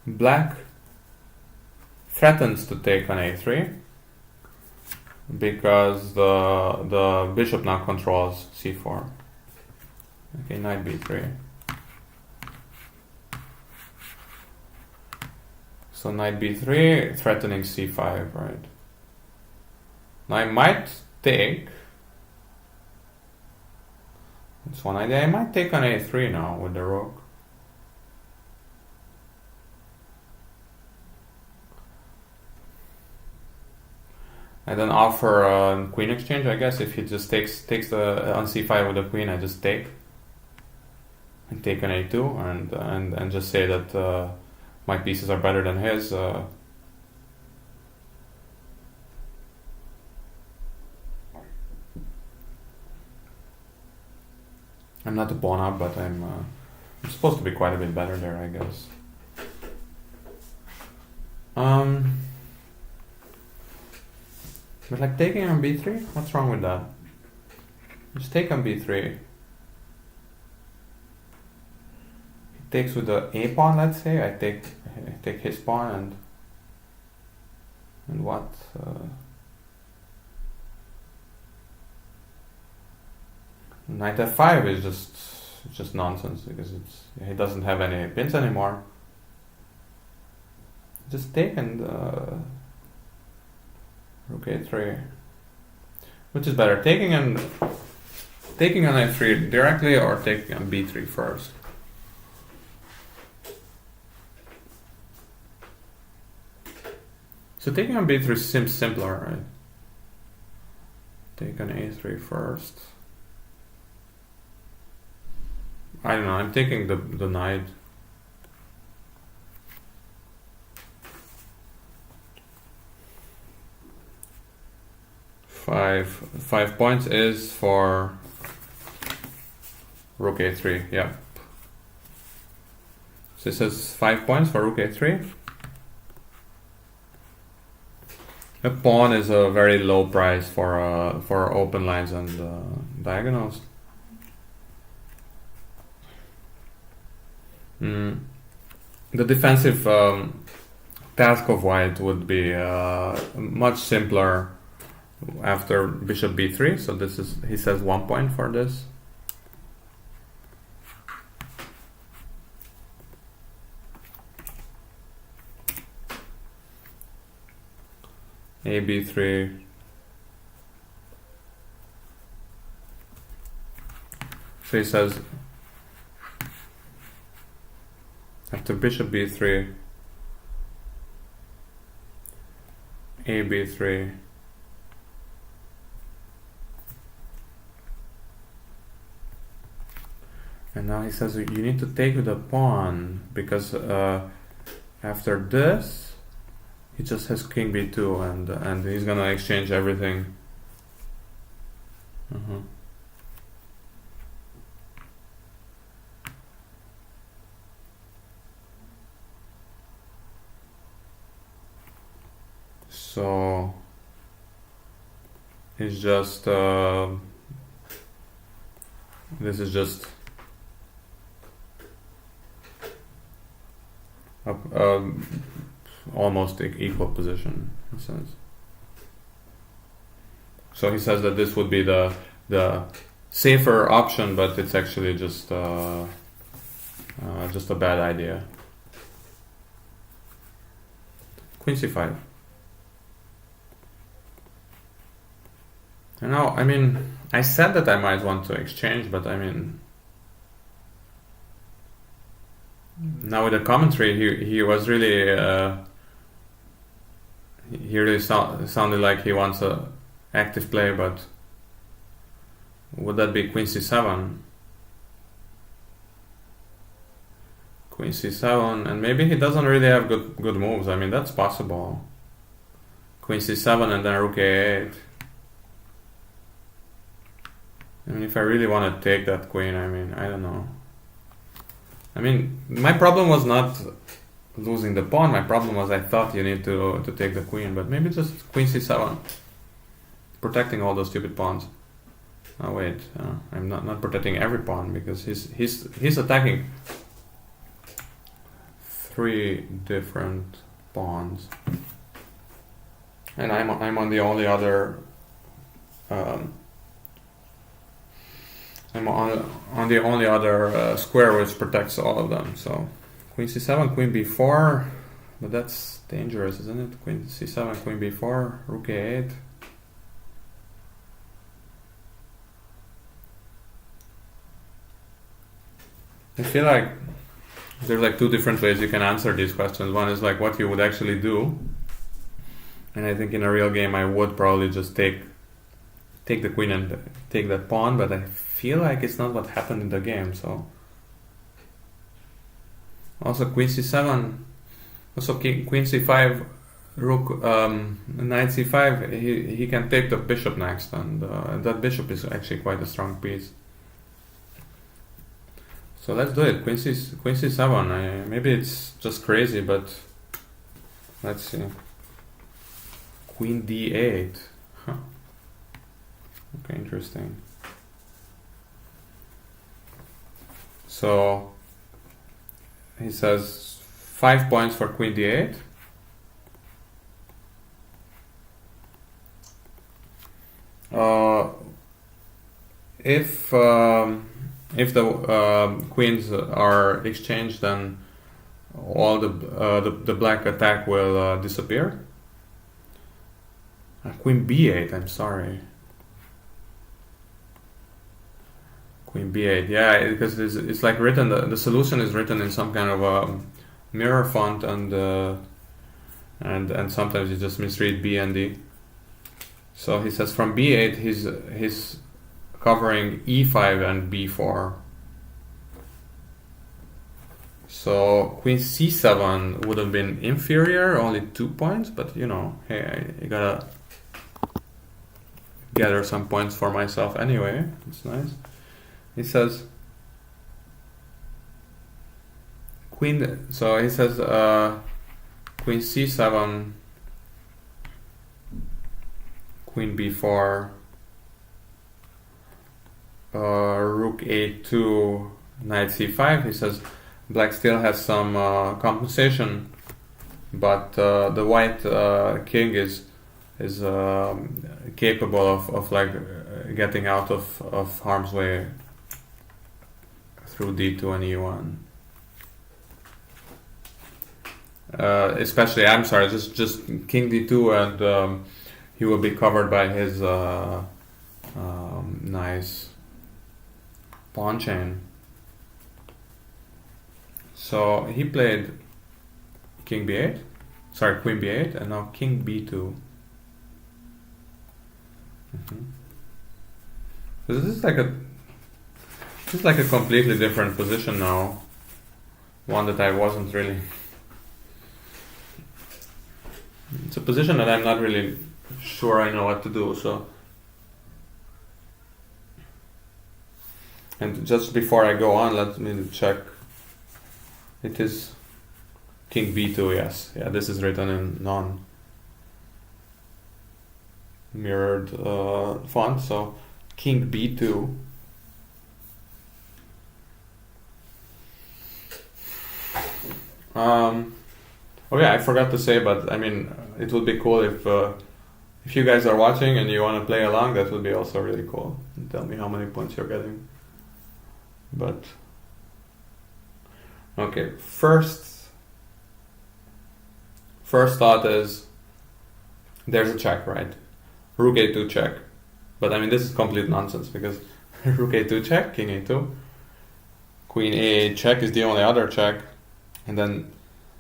Black threatens to take on a3 because the bishop now controls c4. Okay, knight b3. So knight b3 threatening c5, right? Now I might take. That's one idea. I might take on a3 now with the rook. I then offer a queen exchange, I guess. If he just takes the on c5 with the queen, I just take and take on a2 and just say that my pieces are better than his. I'm not a pawn up, but I'm supposed to be quite a bit better there, I guess. But like taking on b3, what's wrong with that? Just take on b3. He takes with the a pawn, let's say. I take his pawn and what? Knight f5 is just nonsense because he doesn't have any pins anymore. Just take and rook a3. Which is better, taking on a3 directly or taking on b3 first? So taking on b3 seems simpler, right? Take on a3 first. I don't know, I'm taking the knight. Five points is for rook a3, yeah. So it says 5 points for rook a3. A pawn is a very low price for open lines and diagonals. The defensive task of white would be much simpler after bishop b3. So this is, he says 1 point for this. A b3. So he says after bishop b3, a b3, And now he says you need to take with a pawn because after this he just has king b2 and he's gonna exchange everything. So it's just this is just almost equal position in a sense. So he says that this would be the safer option, but it's actually just a bad idea. Queen c5. And now, I mean, I said that I might want to exchange, but I mean, now with the commentary, he was really he really sounded like he wants a active play, but would that be queen c7? Queen c7, and maybe he doesn't really have good moves. I mean, that's possible. Queen c7 and then rook a8. I mean, if I really want to take that queen, I mean, I don't know. I mean, my problem was not losing the pawn. My problem was I thought you need to take the queen, but maybe just queen c7, protecting all those stupid pawns. Oh wait, I'm not protecting every pawn because he's attacking 3 different pawns, and I'm on the only other. I'm on the only other square which protects all of them. So queen c7, queen b4, but that's dangerous, isn't it? Queen c7, queen b4, rook a8. I feel like there's like 2 different ways you can answer these questions. One is like what you would actually do, and I think in a real game I would probably just take the queen and take that pawn, but I feel like it's not what happened in the game. So also queen c7, also queen c5, rook knight c5. He can take the bishop next, and that bishop is actually quite a strong piece. So let's do it. Queen c7. Maybe it's just crazy, but let's see. Queen d8. Huh. Okay, interesting. So he says 5 points for queen d8. If the queens are exchanged, then all the black attack will disappear. Queen b8. I'm sorry. Queen b8, yeah, because it's like written. The solution is written in some kind of a mirror font, and sometimes you just misread B and D. So he says from b8 he's covering e5 and b4. So queen c7 would have been inferior, only 2 points, but you know, hey, I gotta gather some points for myself anyway. It's nice. He says queen. So he says queen c7, queen b4, rook a2, knight c5. He says black still has some compensation, but the white king is capable of like getting out of harm's way through d2 and e1. Especially, I'm sorry, just king d2, and he will be covered by his nice pawn chain. So he played king b8, sorry, queen b8, and now king b2. So this is like It's like a completely different position now. One that I wasn't really. It's a position that I'm not really sure I know what to do, so. And just before I go on, let me check. It is King B2, yes. Yeah, this is written in non-mirrored font, so King B2. Oh yeah, I forgot to say, but I mean, it would be cool if you guys are watching and you want to play along. That would be also really cool. And tell me how many points you're getting. But okay, first thought is there's a check, right? Rook A2 check. But I mean, this is complete nonsense because Rook A2 check, King A2, Queen A8 check is the only other check, and then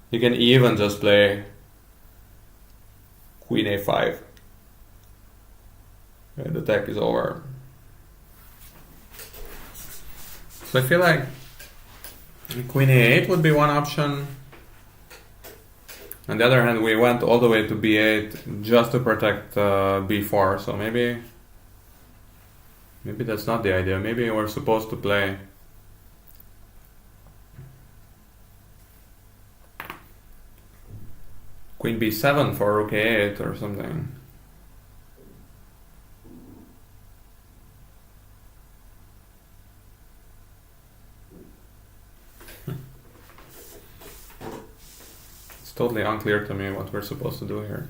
you can even just play Queen A5. Okay, the attack is over. So I feel like Queen A8 would be one option. On the other hand, we went all the way to B8 just to protect B4. So maybe that's not the idea. Maybe we're supposed to play Queen B7 for Rook A8 or something. It's totally unclear to me what we're supposed to do here.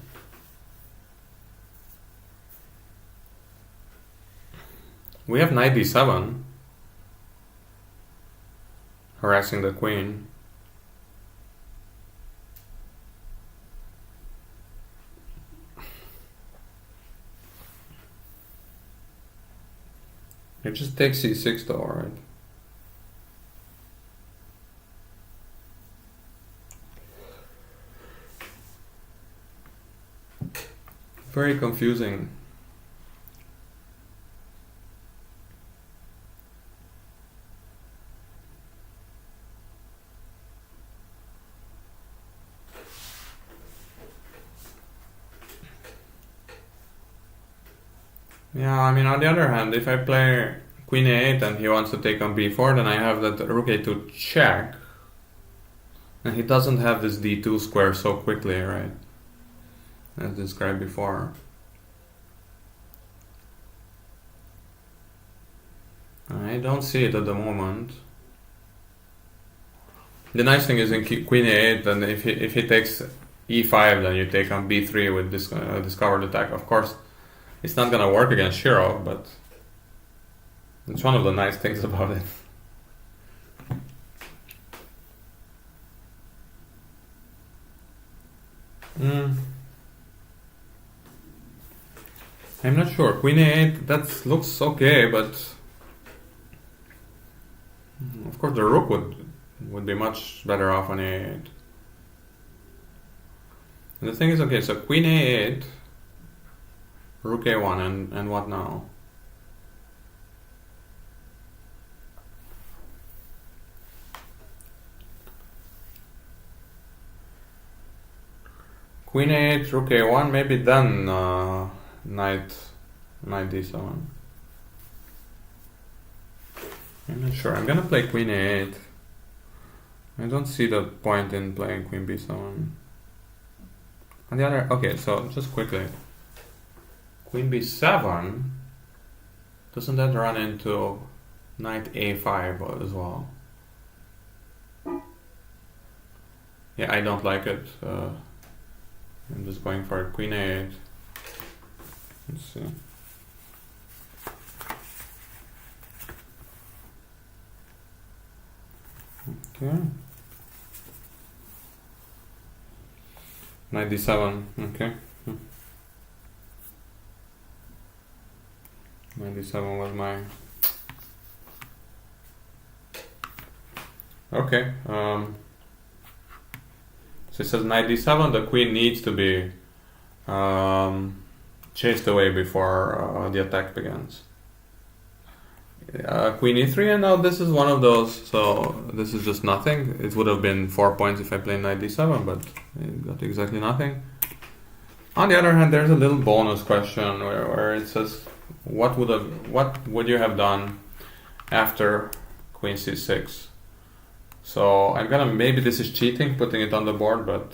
We have knight D7, harassing the queen. It just takes C6 though, right? Very confusing. Yeah, I mean, on the other hand, if I play Queen A8 and he wants to take on B4, then I have that Rook A2 check. And he doesn't have this D2 square so quickly, right? As described before. I don't see it at the moment. The nice thing is in Queen A8, then if he takes E5, then you take on B3 with this discovered attack. Of course, it's not gonna work against Shirov, but it's one of the nice things about it. I'm not sure. Queen A8, that looks okay, but of course the rook would be much better off on A8. And the thing is, okay, so Queen A8, Rook A1, and what now? Queen A8, Rook A1, maybe then knight D7. I'm not sure. I'm gonna play Queen A8. I don't see the point in playing Queen B7. On the other, okay, so just quickly. Queen B7, doesn't that run into knight A5 as well? Yeah, I don't like it. I'm just going for Queen A8. Let's see. Okay. Knight D7, okay. Knight D7 was my... Okay. So it says Knight D7, the queen needs to be chased away before the attack begins. Queen e3, and now this is one of those. So this is just nothing. It would have been 4 points if I played knight d7, but it got exactly nothing. On the other hand, there's a little bonus question where it says, what would you have done after queen c6? So I'm gonna, maybe this is cheating, putting it on the board, but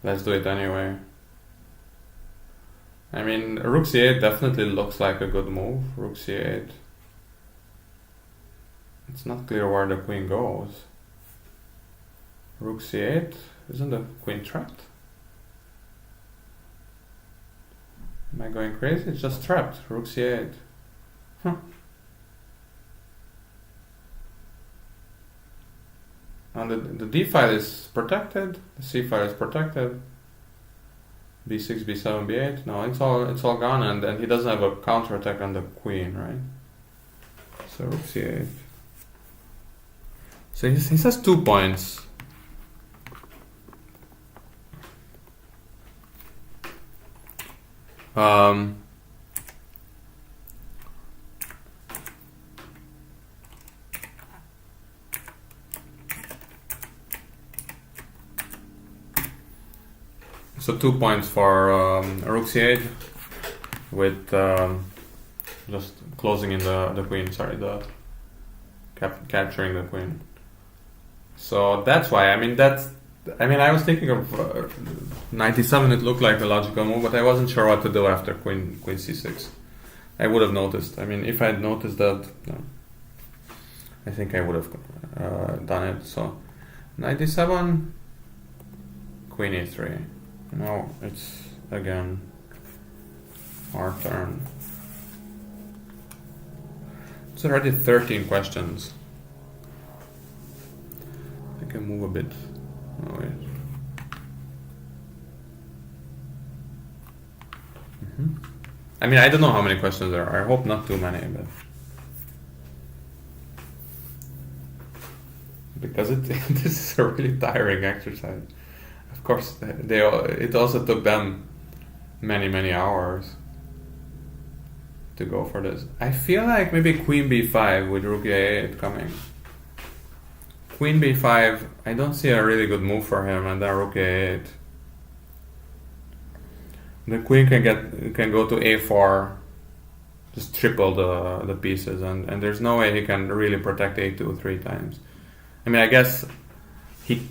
let's do it anyway. I mean, rook c8 definitely looks like a good move. Rook c8. It's not clear where the queen goes. Rook c8. Isn't the queen trapped? Am I going crazy? It's just trapped. Rook c8. Huh. And the d file is protected. The c file is protected. b6, b7, b8. No, it's all gone, and then he doesn't have a counterattack on the queen, right? So rook c8. So he says 2 points. So 2 points for rook c8 with just closing in the queen. Sorry, capturing the queen. So that's why. I mean, I was thinking of knight d7. It looked like a logical move, but I wasn't sure what to do after queen c6. I would have noticed. I mean, if I had noticed that, I think I would have done it. So knight d7, queen e3. Now it's again our turn. It's already 13 questions. I can move a bit. Oh, wait. I mean, I don't know how many questions there are. I hope not too many, but because this is a really tiring exercise. Of course, it also took them many hours to go for this. I feel like maybe queen b5 with rook a8 coming. Queen b5, I don't see a really good move for him, and then rook a8. The queen can go to a4, just triple the pieces, and there's no way he can really protect a2 3 times. I mean, I guess he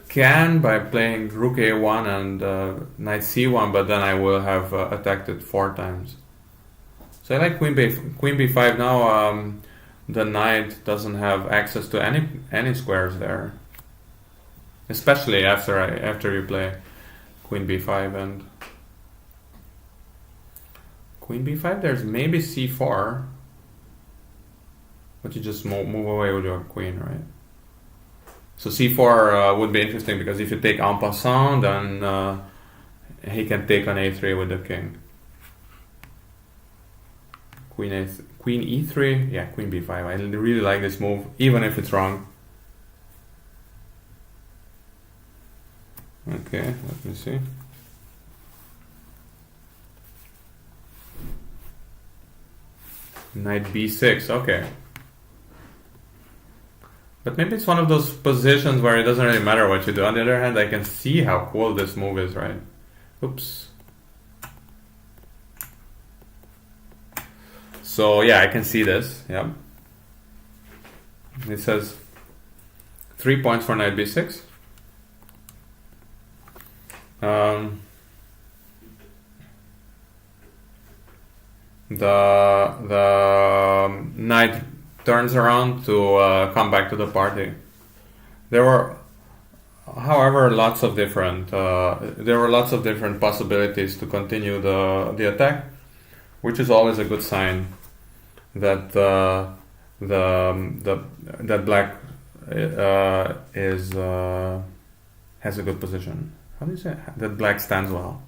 can by playing rook a1 and knight c1, but then I will have attacked it 4 times. So I like queen b5 now. The knight doesn't have access to any squares there, especially after you play queen b5 and queen b5. There's maybe c4, but you just move away with your queen, right? So c4 would be interesting, because if you take en passant, then he can take on a3 with the king. Queen e3, yeah, queen b5. I really like this move, even if it's wrong. Okay, let me see. Knight b6, okay. But maybe it's one of those positions where it doesn't really matter what you do. On the other hand, I can see how cool this move is, right? Oops. So yeah, I can see this. Yeah. It says 3 points for knight b6. The knight turns around to come back to the party. There were, however, lots of different possibilities to continue the attack, which is always a good sign that that black has a good position. How do you say it? That black stands well?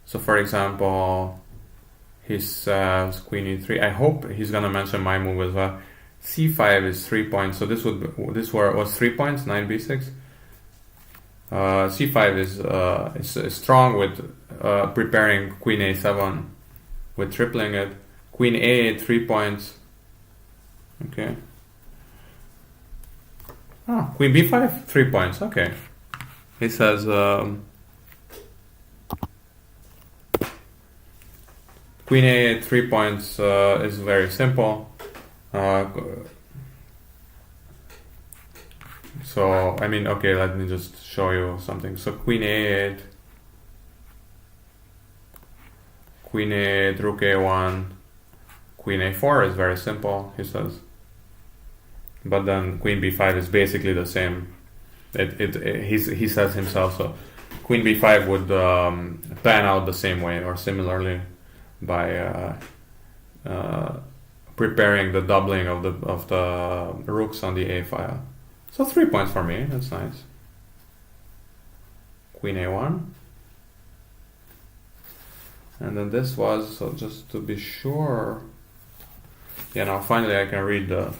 So, for example, he says queen e3. I hope he's gonna mention my move as well. c5 is 3 points. So this was 3 points. Knight b6. c5 is strong with preparing queen a7, with tripling it. queen a8, 3 points. Okay. Oh, queen b5, 3 points. Okay. He says queen a8, 3 points is very simple. So, I mean, okay, let me just show you something. So queen a8, rook a1, queen a4 is very simple, he says. But then queen b5 is basically the same. He says himself, so queen b5 would pan out the same way or similarly by preparing the doubling of the rooks on the a file. So 3 points for me, that's nice. Queen a1. And then this was, so just to be sure. Yeah, now finally I can read the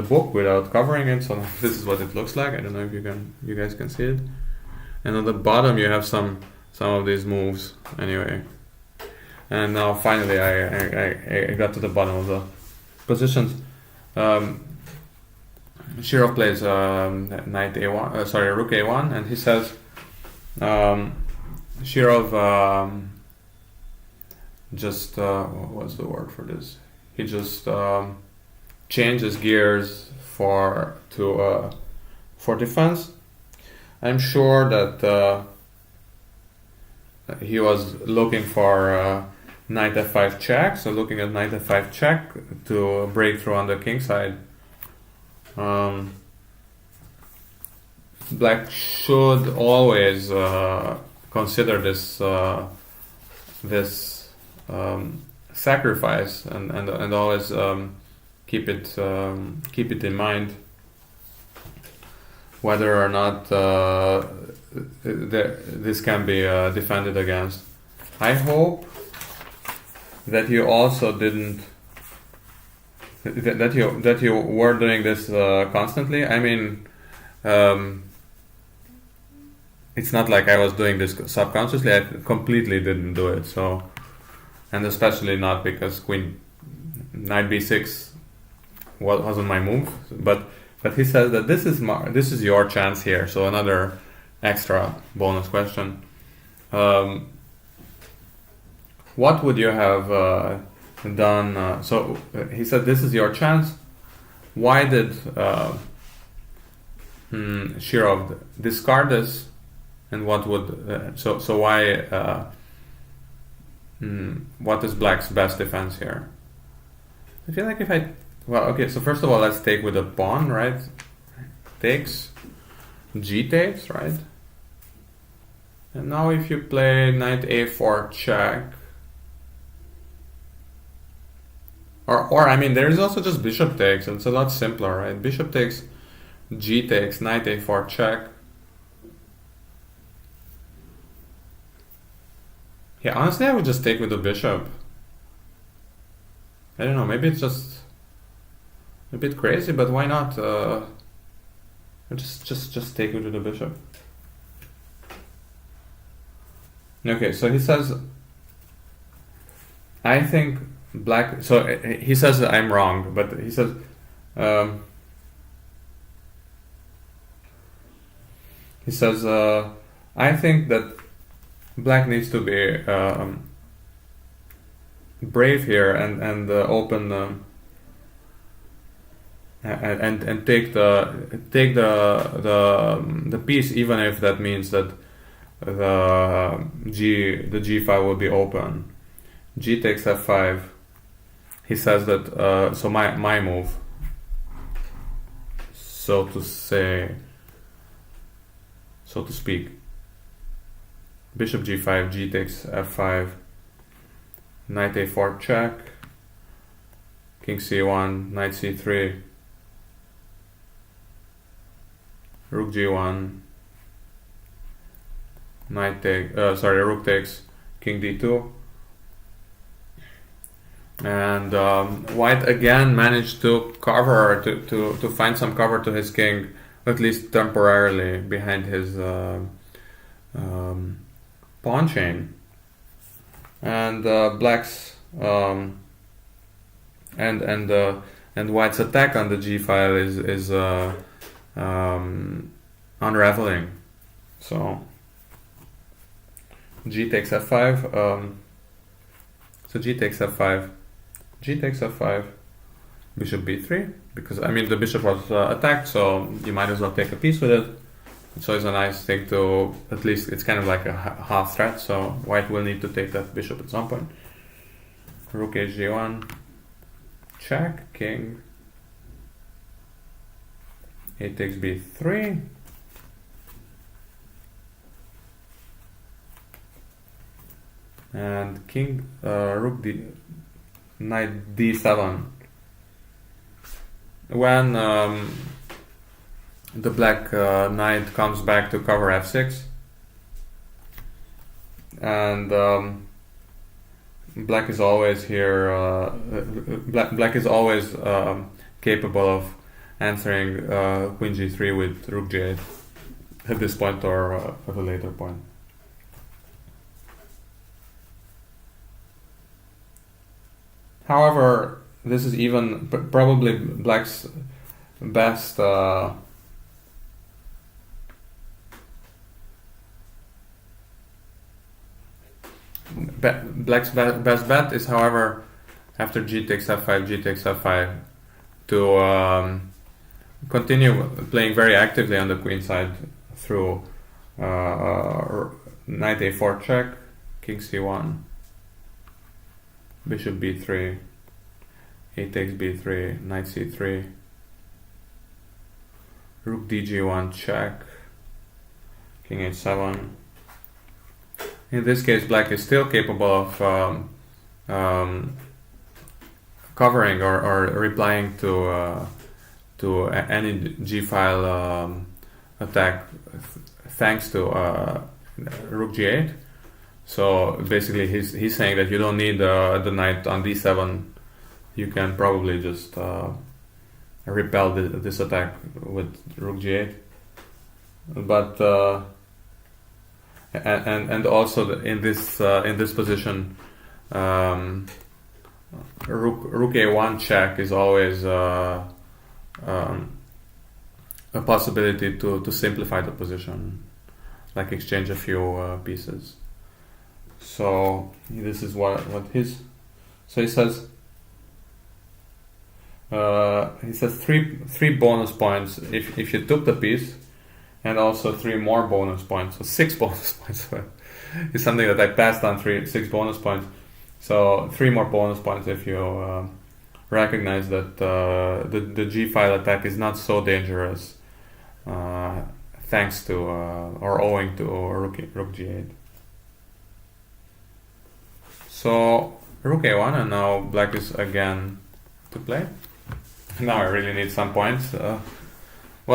book without covering it. So this is what it looks like. I don't know if you guys can see it. And on the bottom you have some of these moves anyway. And now finally I got to the bottom of the positions. Shirov plays knight a1, rook a1, and he says Shirov just what's the word for this? He just changes gears for defense. I'm sure that he was looking for knight f5 check, so looking at knight f5 check to break through on the king side. Black should always consider this sacrifice and always keep it in mind whether or not this can be defended against. I hope that you also didn't that you were doing this constantly. I mean, it's not like I was doing this subconsciously. I completely didn't do it. So, and especially not because knight b6 wasn't my move. But he says that this is your chance here. So another extra bonus question. What would you have done? So he said this is your chance. Why did Shirov discard this? And what would so why what is Black's best defense here? I feel like so first of all, let's take with a pawn, right? Takes, g takes, right? And now if you play knight a4 check, or I mean, there is also just bishop takes. It's a lot simpler, right? Bishop takes, g takes, knight a4 check. Yeah, honestly, I would just take with the bishop. I don't know, maybe it's just a bit crazy, but why not? Just take it with the bishop. Okay, so he says, I think Black. So he says that I'm wrong, but he says, I think that Black needs to be brave here and open and take the piece, even if that means that the g file will be open. G takes f5. He says that so my move, so to speak. Bishop g5, g takes f5, knight a4 check, king c1, knight c3, rook g1, rook takes, king d2, and white again managed to cover, to find some cover to his king, at least temporarily, behind his pawn chain. and black's and white's attack on the g file is unraveling. So g takes f5. So g takes f5. G takes f5. Bishop b3, because I mean the bishop was attacked, so you might as well take a piece with it. So it's a nice thing to, at least it's kind of like a half threat, so white will need to take that bishop at some point. Rook hg1, check, king, a takes b3, and king, rook d, knight d7. When the black knight comes back to cover f6, and black is always here. Black is always capable of answering queen g3 with rook g8 at this point or at a later point. However, this is even probably black's best black's best bet is, however, after g takes f5, to continue playing very actively on the queen side through knight a4 check, king c1, bishop b3, a takes b3, knight c3, rook dg1 check, king h7. In this case, black is still capable of covering or replying to any g file attack thanks to rook g8. So basically, he's saying that you don't need the knight on d7. You can probably just repel this attack with rook g8. But and also in this position, rook a1 check is always a possibility to simplify the position, like exchange a few pieces. So this is what his. So he says three bonus points if you took the piece, and also 3 more bonus points, so 6 bonus points. It's something that I passed on 6 bonus points. So 3 more bonus points if you recognize that the g file attack is not so dangerous, thanks to or owing to rook g8. So rook a1, and now black is again to play. Now I really need some points. Well,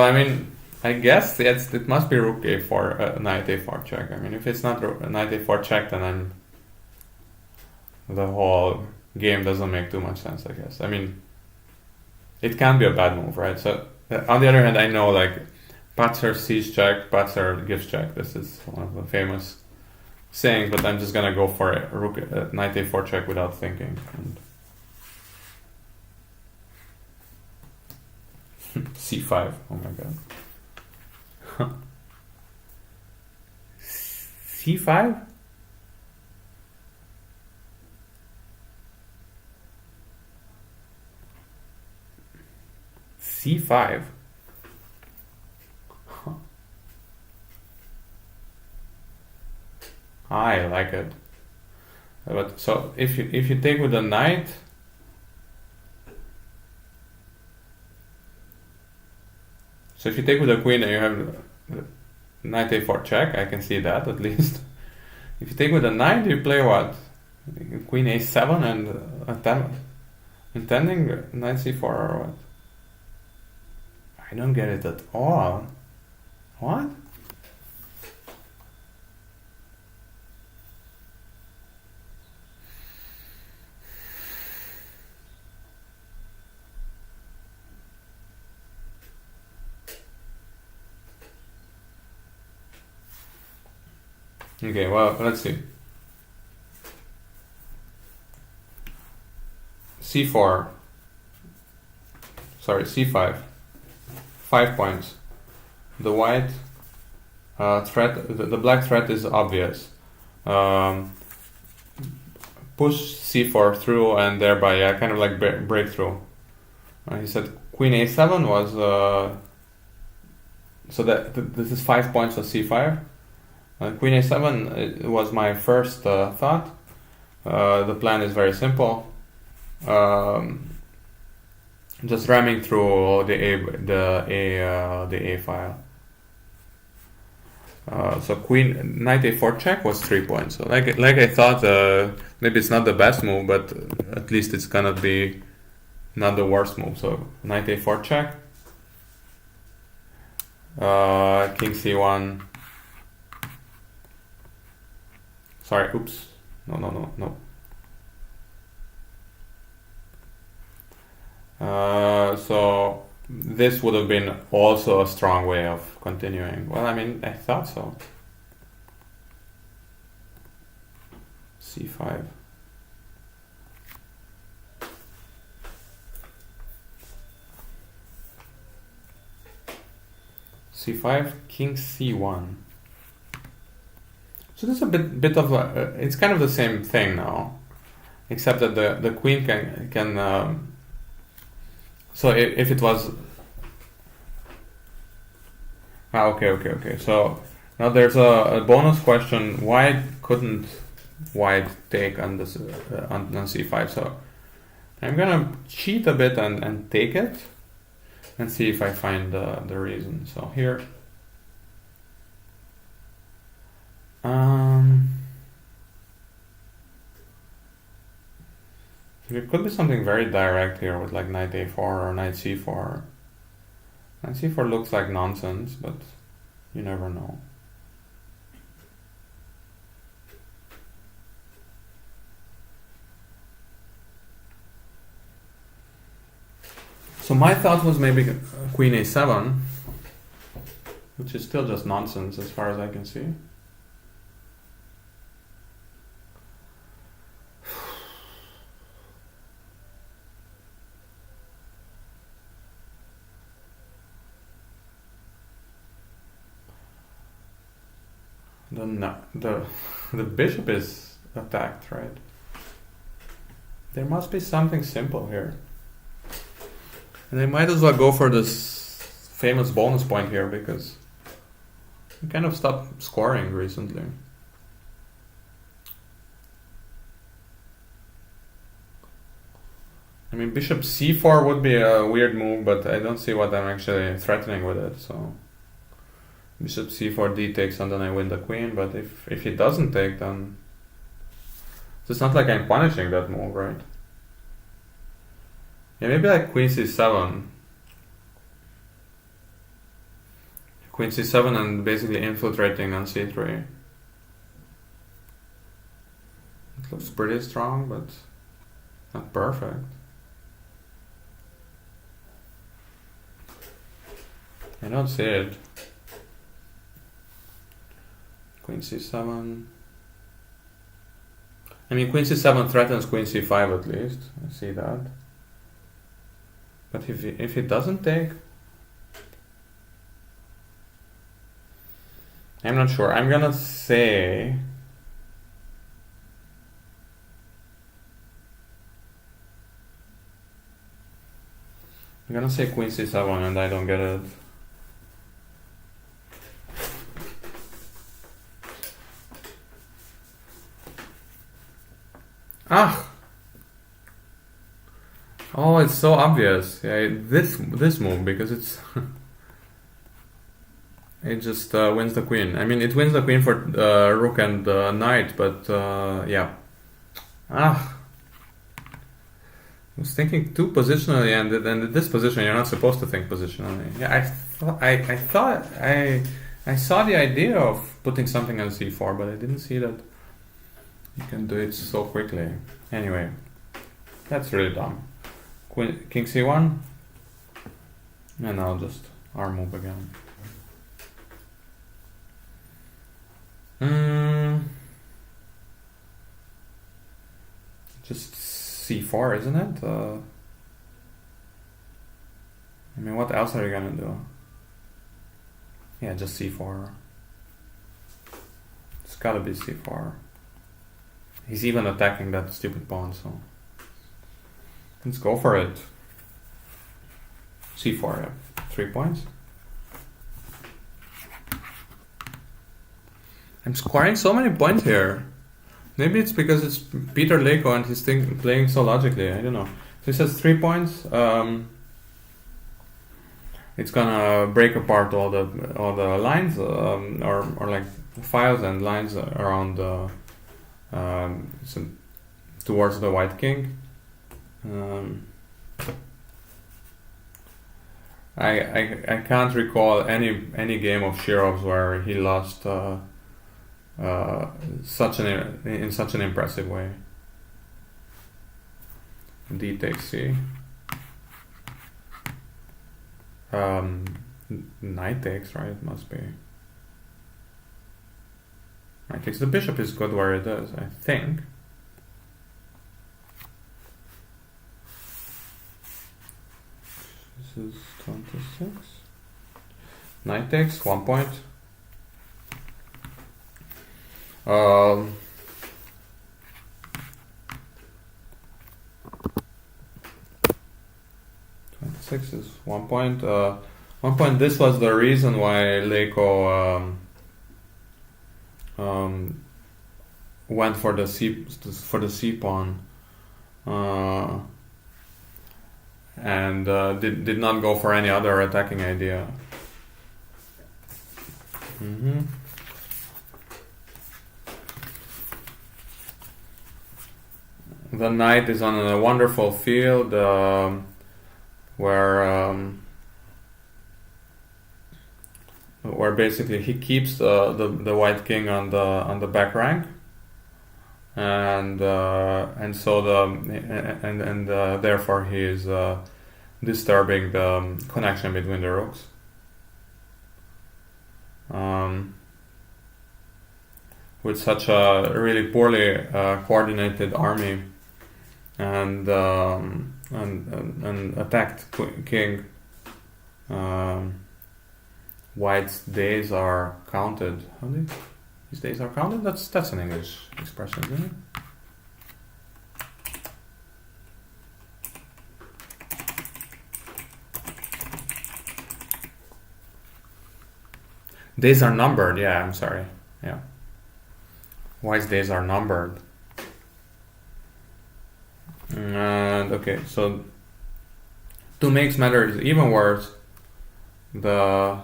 I mean, I guess it must be rook a4, knight a4 check. I mean, if it's not knight a4 check, then the whole game doesn't make too much sense, I guess. I mean, it can be a bad move, right? So on the other hand, I know like Patzer sees check, Patzer gives check. This is one of the famous sayings, but I'm just gonna go for a rook knight a4 check without thinking. And c5. Oh my god. c5? c5? I like it. But so if you take with the knight, so if you take with the queen and you have knight a4 check, I can see that at least. If you take with the knight, you play what? Queen a7 and intending knight c4 or what? I don't get it at all. What? Okay, well, let's see. c4. Sorry, c5. 5 points. The white threat, the black threat is obvious. Push c4 through and thereby, kind of like breakthrough. He said queen a7 was, so that this is 5 points of c5. Queen a7 was my first thought. The plan is very simple. Just ramming through the a file. So knight a4 check was 3 points. So like I thought, maybe it's not the best move, but at least it's gonna be not the worst move. So knight a4 check. King c1. Sorry, oops. No. So this would have been also a strong way of continuing. Well, I mean, I thought so. c5. c5, king c1. So this is a bit of a, it's kind of the same thing now, except that the queen can so if it was okay. So now there's a bonus question. Why couldn't white take on this on c5? So I'm gonna cheat a bit and take it and see if I find the reason. So here. It could be something very direct here with like knight a4 or knight c4. Knight c4 looks like nonsense, but you never know. So my thought was maybe queen a7, which is still just nonsense as far as I can see. The bishop is attacked, right? There must be something simple here. And I might as well go for this famous bonus point here because I kind of stopped scoring recently. I mean, bishop c4 would be a weird move, but I don't see what I'm actually threatening with it, so bishop c4 d takes and then I win the queen, but if he doesn't take, then it's not like I'm punishing that move, right? Yeah, maybe like queen c7. Queen c7 and basically infiltrating on c3. It looks pretty strong, but not perfect. I don't see it. Queen c7. I mean, queen c7 threatens queen c5 at least. I see that. But if he doesn't take, I'm not sure. I'm gonna say queen c7 and I don't get it. Ah! Oh, it's so obvious. Yeah, this move, because it's it just wins the queen. I mean, it wins the queen for rook and knight, but yeah. Ah! I was thinking too positionally, and in this position you're not supposed to think positionally. Yeah, I thought I saw the idea of putting something on c4, but I didn't see that you can do it so quickly. Anyway, that's really dumb. King c1, and I'll just R-move again. Just c4, isn't it? I mean, what else are you gonna do? Yeah, just c4. It's gotta be c4. He's even attacking that stupid pawn, so let's go for it. c4, yeah. 3 points. I'm scoring so many points here. Maybe it's because it's Peter Leko and he's playing so logically. I don't know. So he says 3 points. It's gonna break apart all the lines, or like files and lines around towards the white king. I can't recall any game of Shirov's where he lost in such an impressive way. D takes C. Knight takes, right? It must be. Knight takes. The bishop is good where it is, I think. This is 26. Knight takes, 1 point. 26 is 1 point. 1 point. This was the reason why Leko went for the C pawn, and did not go for any other attacking idea. The knight is on a wonderful field where basically he keeps the white king on the back rank, and so therefore he is disturbing the connection between the rooks. With such a really poorly coordinated army and attacked king, White's days are counted. His days are counted? That's an English expression, isn't it? Days are numbered, yeah, I'm sorry. Yeah. White's days are numbered. And okay, so to make matters even worse, the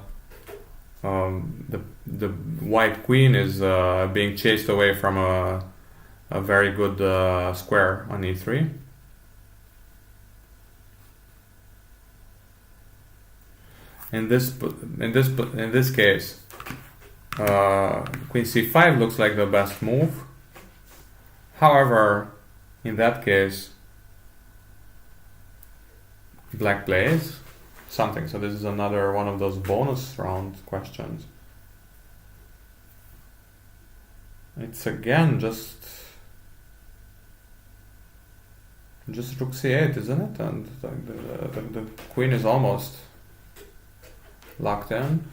white queen is being chased away from a very good square on e3. In this case, queen c5 looks like the best move. However, in that case, black plays something. So this is another one of those bonus round questions. It's again just rook c8, isn't it? And the queen is almost locked in.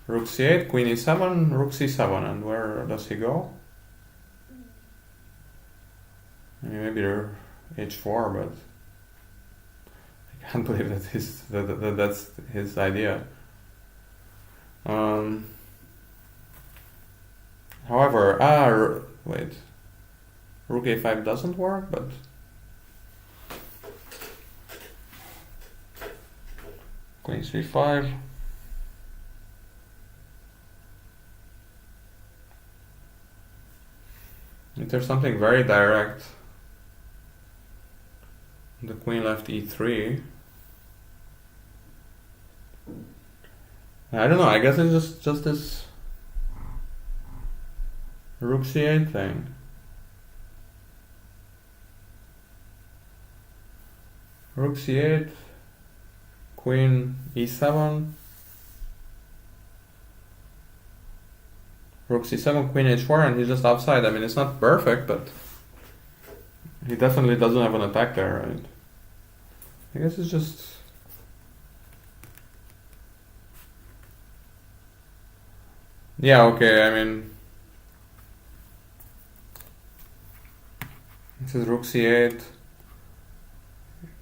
Rook c8, queen e7, rook c7, and where does he go? Maybe h4, but I can't believe that that's his idea. However, wait, rook a5 doesn't work, but queen c5. There's something very direct. The queen left e3. I don't know, I guess it's just this rook c8 thing. Rook c8, queen e7, rook c7, queen h4, and he's just outside. I mean, it's not perfect, but He definitely doesn't have an attack there, right? I guess it's just... Yeah, okay, I mean... This is rook c8,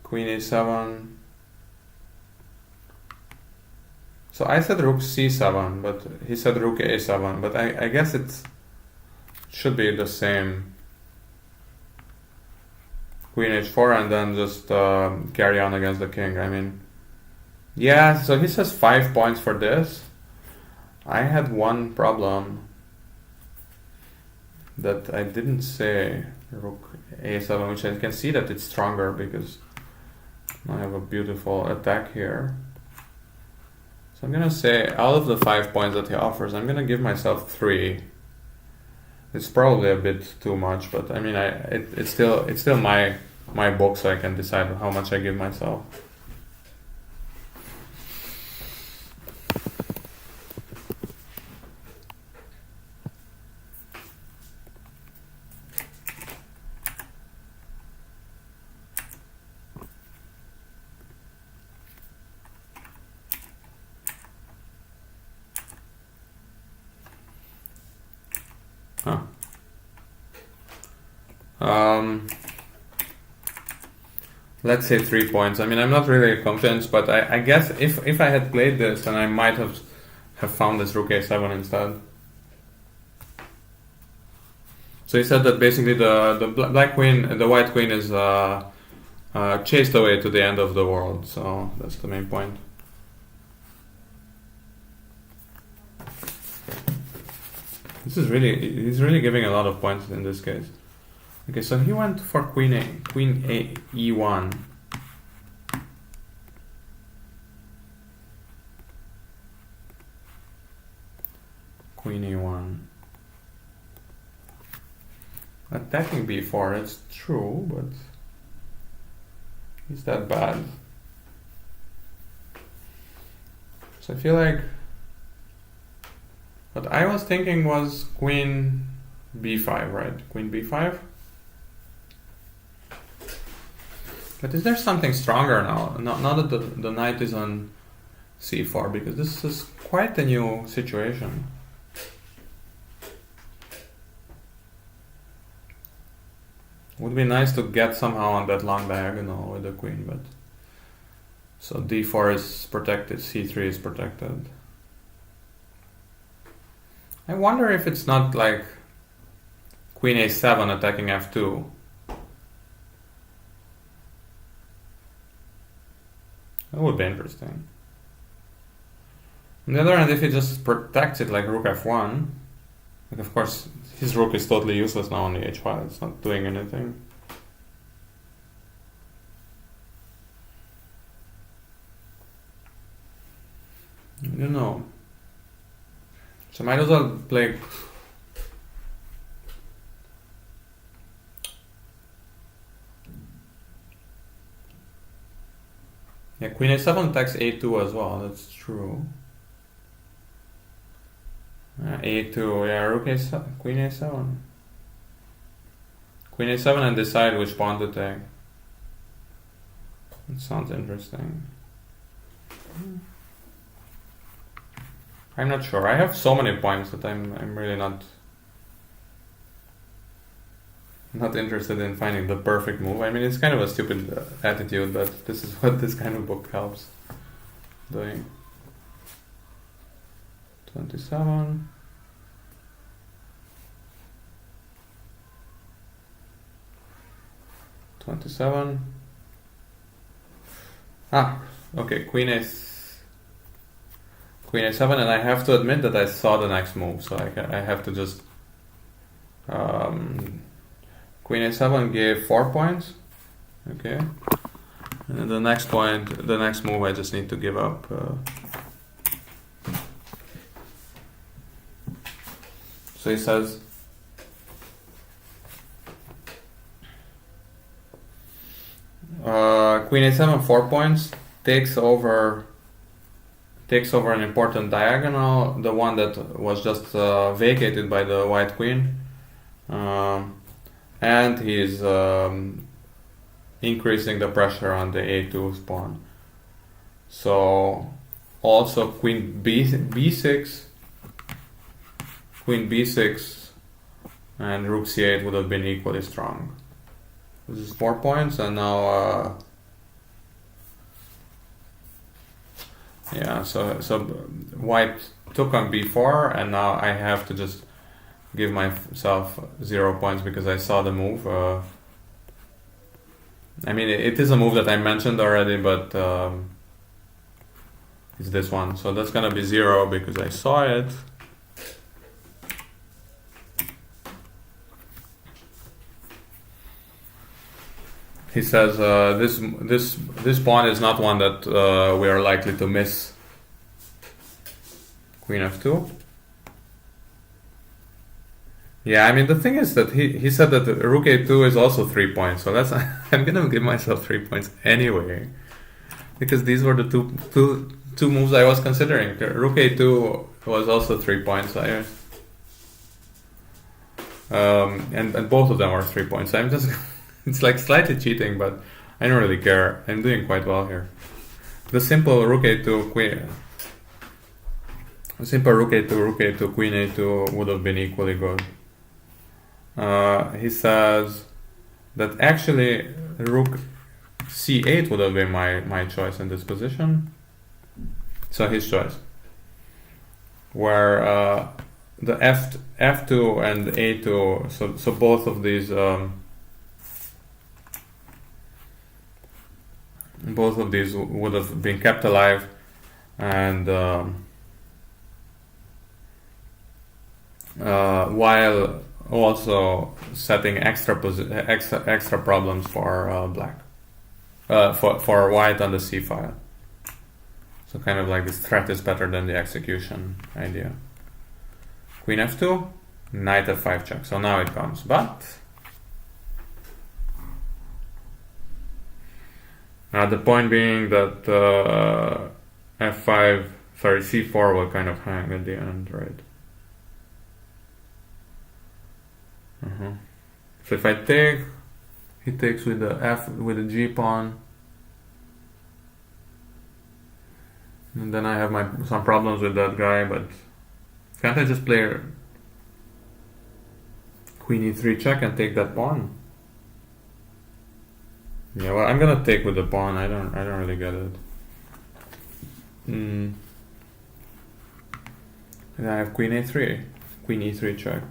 queen a7. So I said rook c7, but he said rook a7, but I guess it should be the same. Queen h4 and then just carry on against the king. I mean, yeah, so he says 5 points for this. I had one problem that I didn't say, rook a7, which I can see that it's stronger because I have a beautiful attack here. So I'm gonna say out of the 5 points that he offers, I'm gonna give myself 3. It's probably a bit too much, but I mean, it's still my book, so I can decide how much I give myself. Huh. Let's say 3 points. I mean, I'm not really convinced, but I guess if I had played this, then I might have found this rook a7 instead. So he said that basically the black queen, the white queen is chased away to the end of the world. So that's the main point. He's really giving a lot of points in this case. Okay, so he went for queen e1. Queen e1. Attacking b4, it's true, but is that bad? So I feel like what I was thinking was queen b5, right? Queen b5. But is there something stronger now? Now that the knight is on c4, because this is quite a new situation. Would be nice to get somehow on that long diagonal with the queen, but so d4 is protected, c3 is protected. I wonder if it's not like queen a7 attacking f2. That would be interesting. On the other hand, if he just protects it like rook f1, like of course his rook is totally useless now on the h file, it's not doing anything. I don't know. So might as well play. Yeah, queen a7 attacks a2 as well, that's true. A2, yeah, rook a7, queen a7. Queen a7 and decide which pawn to take. That sounds interesting. I'm not sure. I have so many points that I'm really not interested in finding the perfect move. I mean, it's kind of a stupid attitude, but this is what this kind of book helps doing. 27. Okay, queen a7, and I have to admit that I saw the next move, so I have to just queen a7 gave 4 points, okay, and then the next move I just need to give up. So he says queen a7 4 points, takes over an important diagonal, the one that was just vacated by the white queen, and he's increasing the pressure on the a2 pawn. So also queen b6, queen b6, and rook c8 would have been equally strong. This is 4 points, and now yeah, so white took on b4, and now I have to just give myself 0 points because I saw the move. I mean, it is a move that I mentioned already, but it's this one. So that's gonna be 0 because I saw it. He says this pawn is not one that we are likely to miss. Queen f2. Yeah, I mean the thing is that he said that rook a2 is also 3 points, so that's I'm gonna give myself 3 points anyway, because these were the two moves I was considering. Rook a2 was also 3 points. And both of them are 3 points. I'm just it's like slightly cheating, but I don't really care. I'm doing quite well here. The simple rook a2 queen. A simple rook a2 queen a2 would have been equally good. He says that actually rook c8 would have been my choice in this position. So his choice, where the f2 and a2, so both of these would have been kept alive, and while also setting extra problems for black, for white on the c file. So kind of like this threat is better than the execution idea. Queen f2, knight f5 check. So now it comes, but the point being that c4 will kind of hang at the end, right? So if I take, he takes with the g pawn, and then I have some problems with that guy. But can't I just play queen e3 check and take that pawn? Yeah, well, I'm gonna take with the pawn. I don't really get it. And I have queen a3, queen e3 check.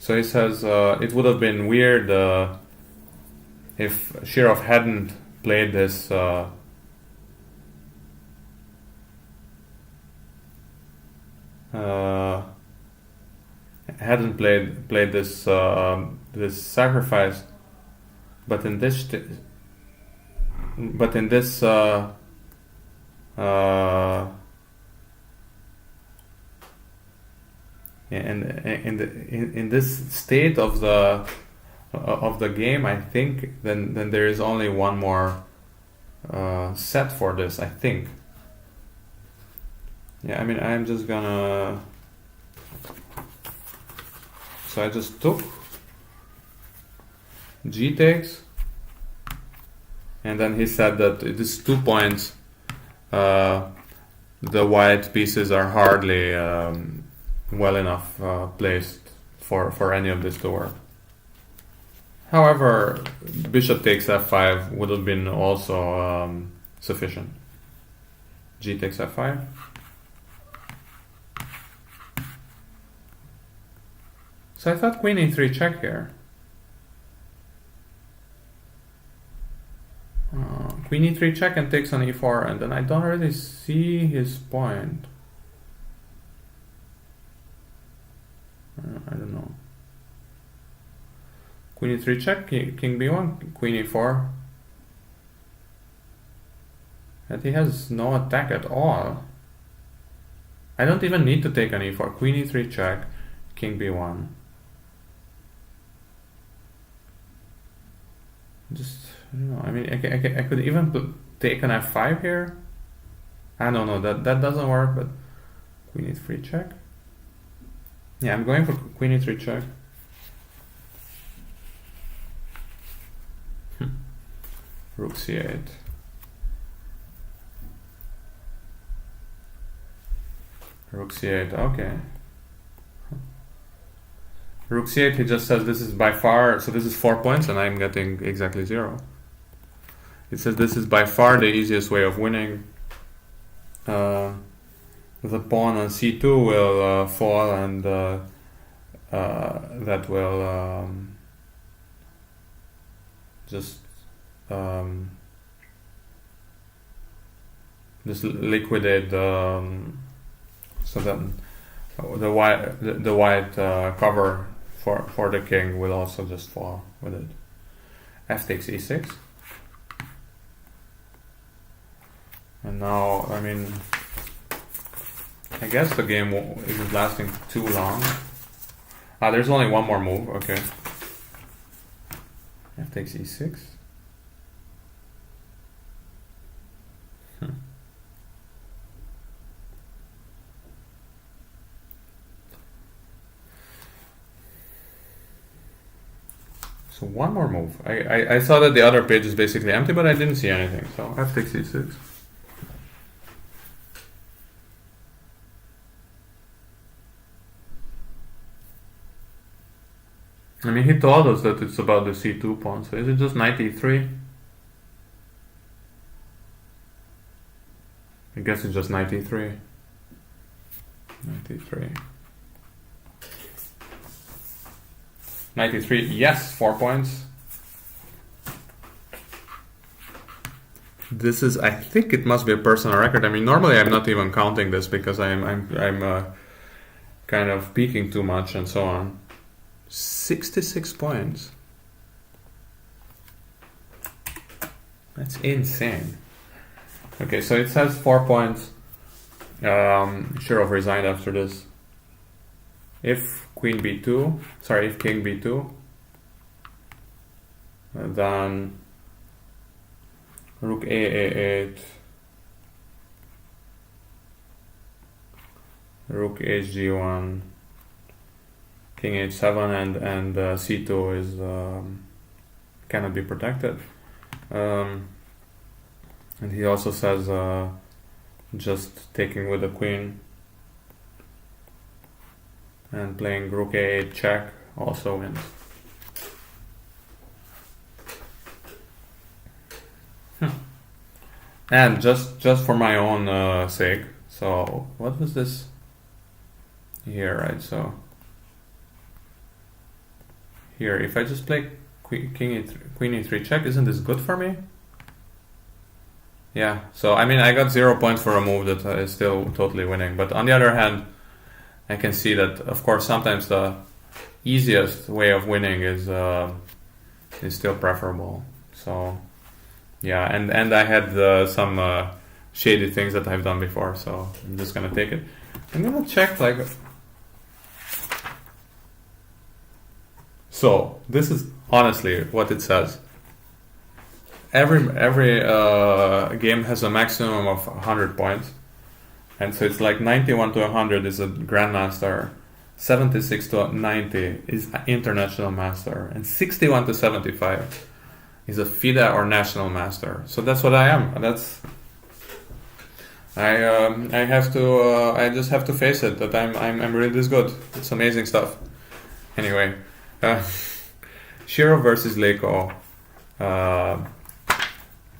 So he says it would have been weird if Shirov hadn't played this this sacrifice, but in this in this state of the game, I think then there is only one more set for this, I think. Yeah, I mean, I'm just gonna. So I just took g takes, and then he said that it is 2 points. The white pieces are hardly well enough placed for any of this to work. However, bishop takes f5 would have been also sufficient. G takes f5. So I thought queen e3 check here. Queen e3 check and takes on e4, and then I don't really see his point. I don't know. Queen e3 check, king b1, queen e4. And he has no attack at all. I don't even need to take on e4. Queen e3 check, king b1. Just, I don't know. I mean, I could even take an f5 here. Ah, no, that doesn't work, but queen e3 check. Yeah, I'm going for queen e3 check. Rook c8. Rook c8, okay. Rook c8, he just says this is by far, so this is 4 points and I'm getting exactly 0. It says this is by far the easiest way of winning. The pawn on c2 will fall, and that will just liquidate so then the white cover for the king will also just fall with it. F takes e6. And now, I mean, I guess the game isn't lasting too long. Ah, there's only one more move, okay. F takes e6. So one more move. I saw that the other page is basically empty, but I didn't see anything. So F takes e6. I mean, he told us that it's about the c2 pawn, so is it just knight e3? I guess it's just knight e3. Knight e3. Knight e3, yes, 4 points. This is, I think it must be a personal record. I mean, normally I'm not even counting this because I'm kind of peaking too much and so on. 66 points. That's insane. Okay, so it says 4 points. Shirov resigned after this. If queen b2, sorry, if king b2, then rook a8, rook hg1, king h7, and c2 is cannot be protected. And he also says just taking with the queen and playing rook a8 check also wins. And just for my own sake, so what was this here, right? So here, if I just play queen e3 check, isn't this good for me? Yeah, so I mean, I got 0 points for a move that is still totally winning, but on the other hand, I can see that, of course, sometimes the easiest way of winning is still preferable. So yeah, and I had some shady things that I've done before, so I'm just gonna take it. I'm gonna check like. So this is honestly what it says. Every game has a maximum of 100 points, and so it's like 91 to 100 is a grandmaster, 76 to 90 is international master, and 61 to 75 is a FIDE or national master. So that's what I am. That's I have to I just have to face it that I'm really this good. It's amazing stuff. Anyway, Shirov versus Leko,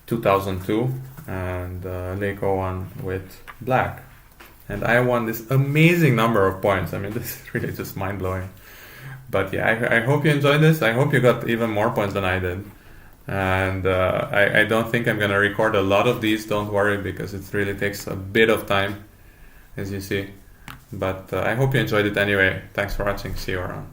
2002, and Leko won with black, and I won this amazing number of points. I mean, this is really just mind blowing. But yeah, I hope you enjoyed this. I hope you got even more points than I did. And I don't think I'm gonna record a lot of these, don't worry, because it really takes a bit of time, as you see. But I hope you enjoyed it anyway. Thanks for watching. See you around.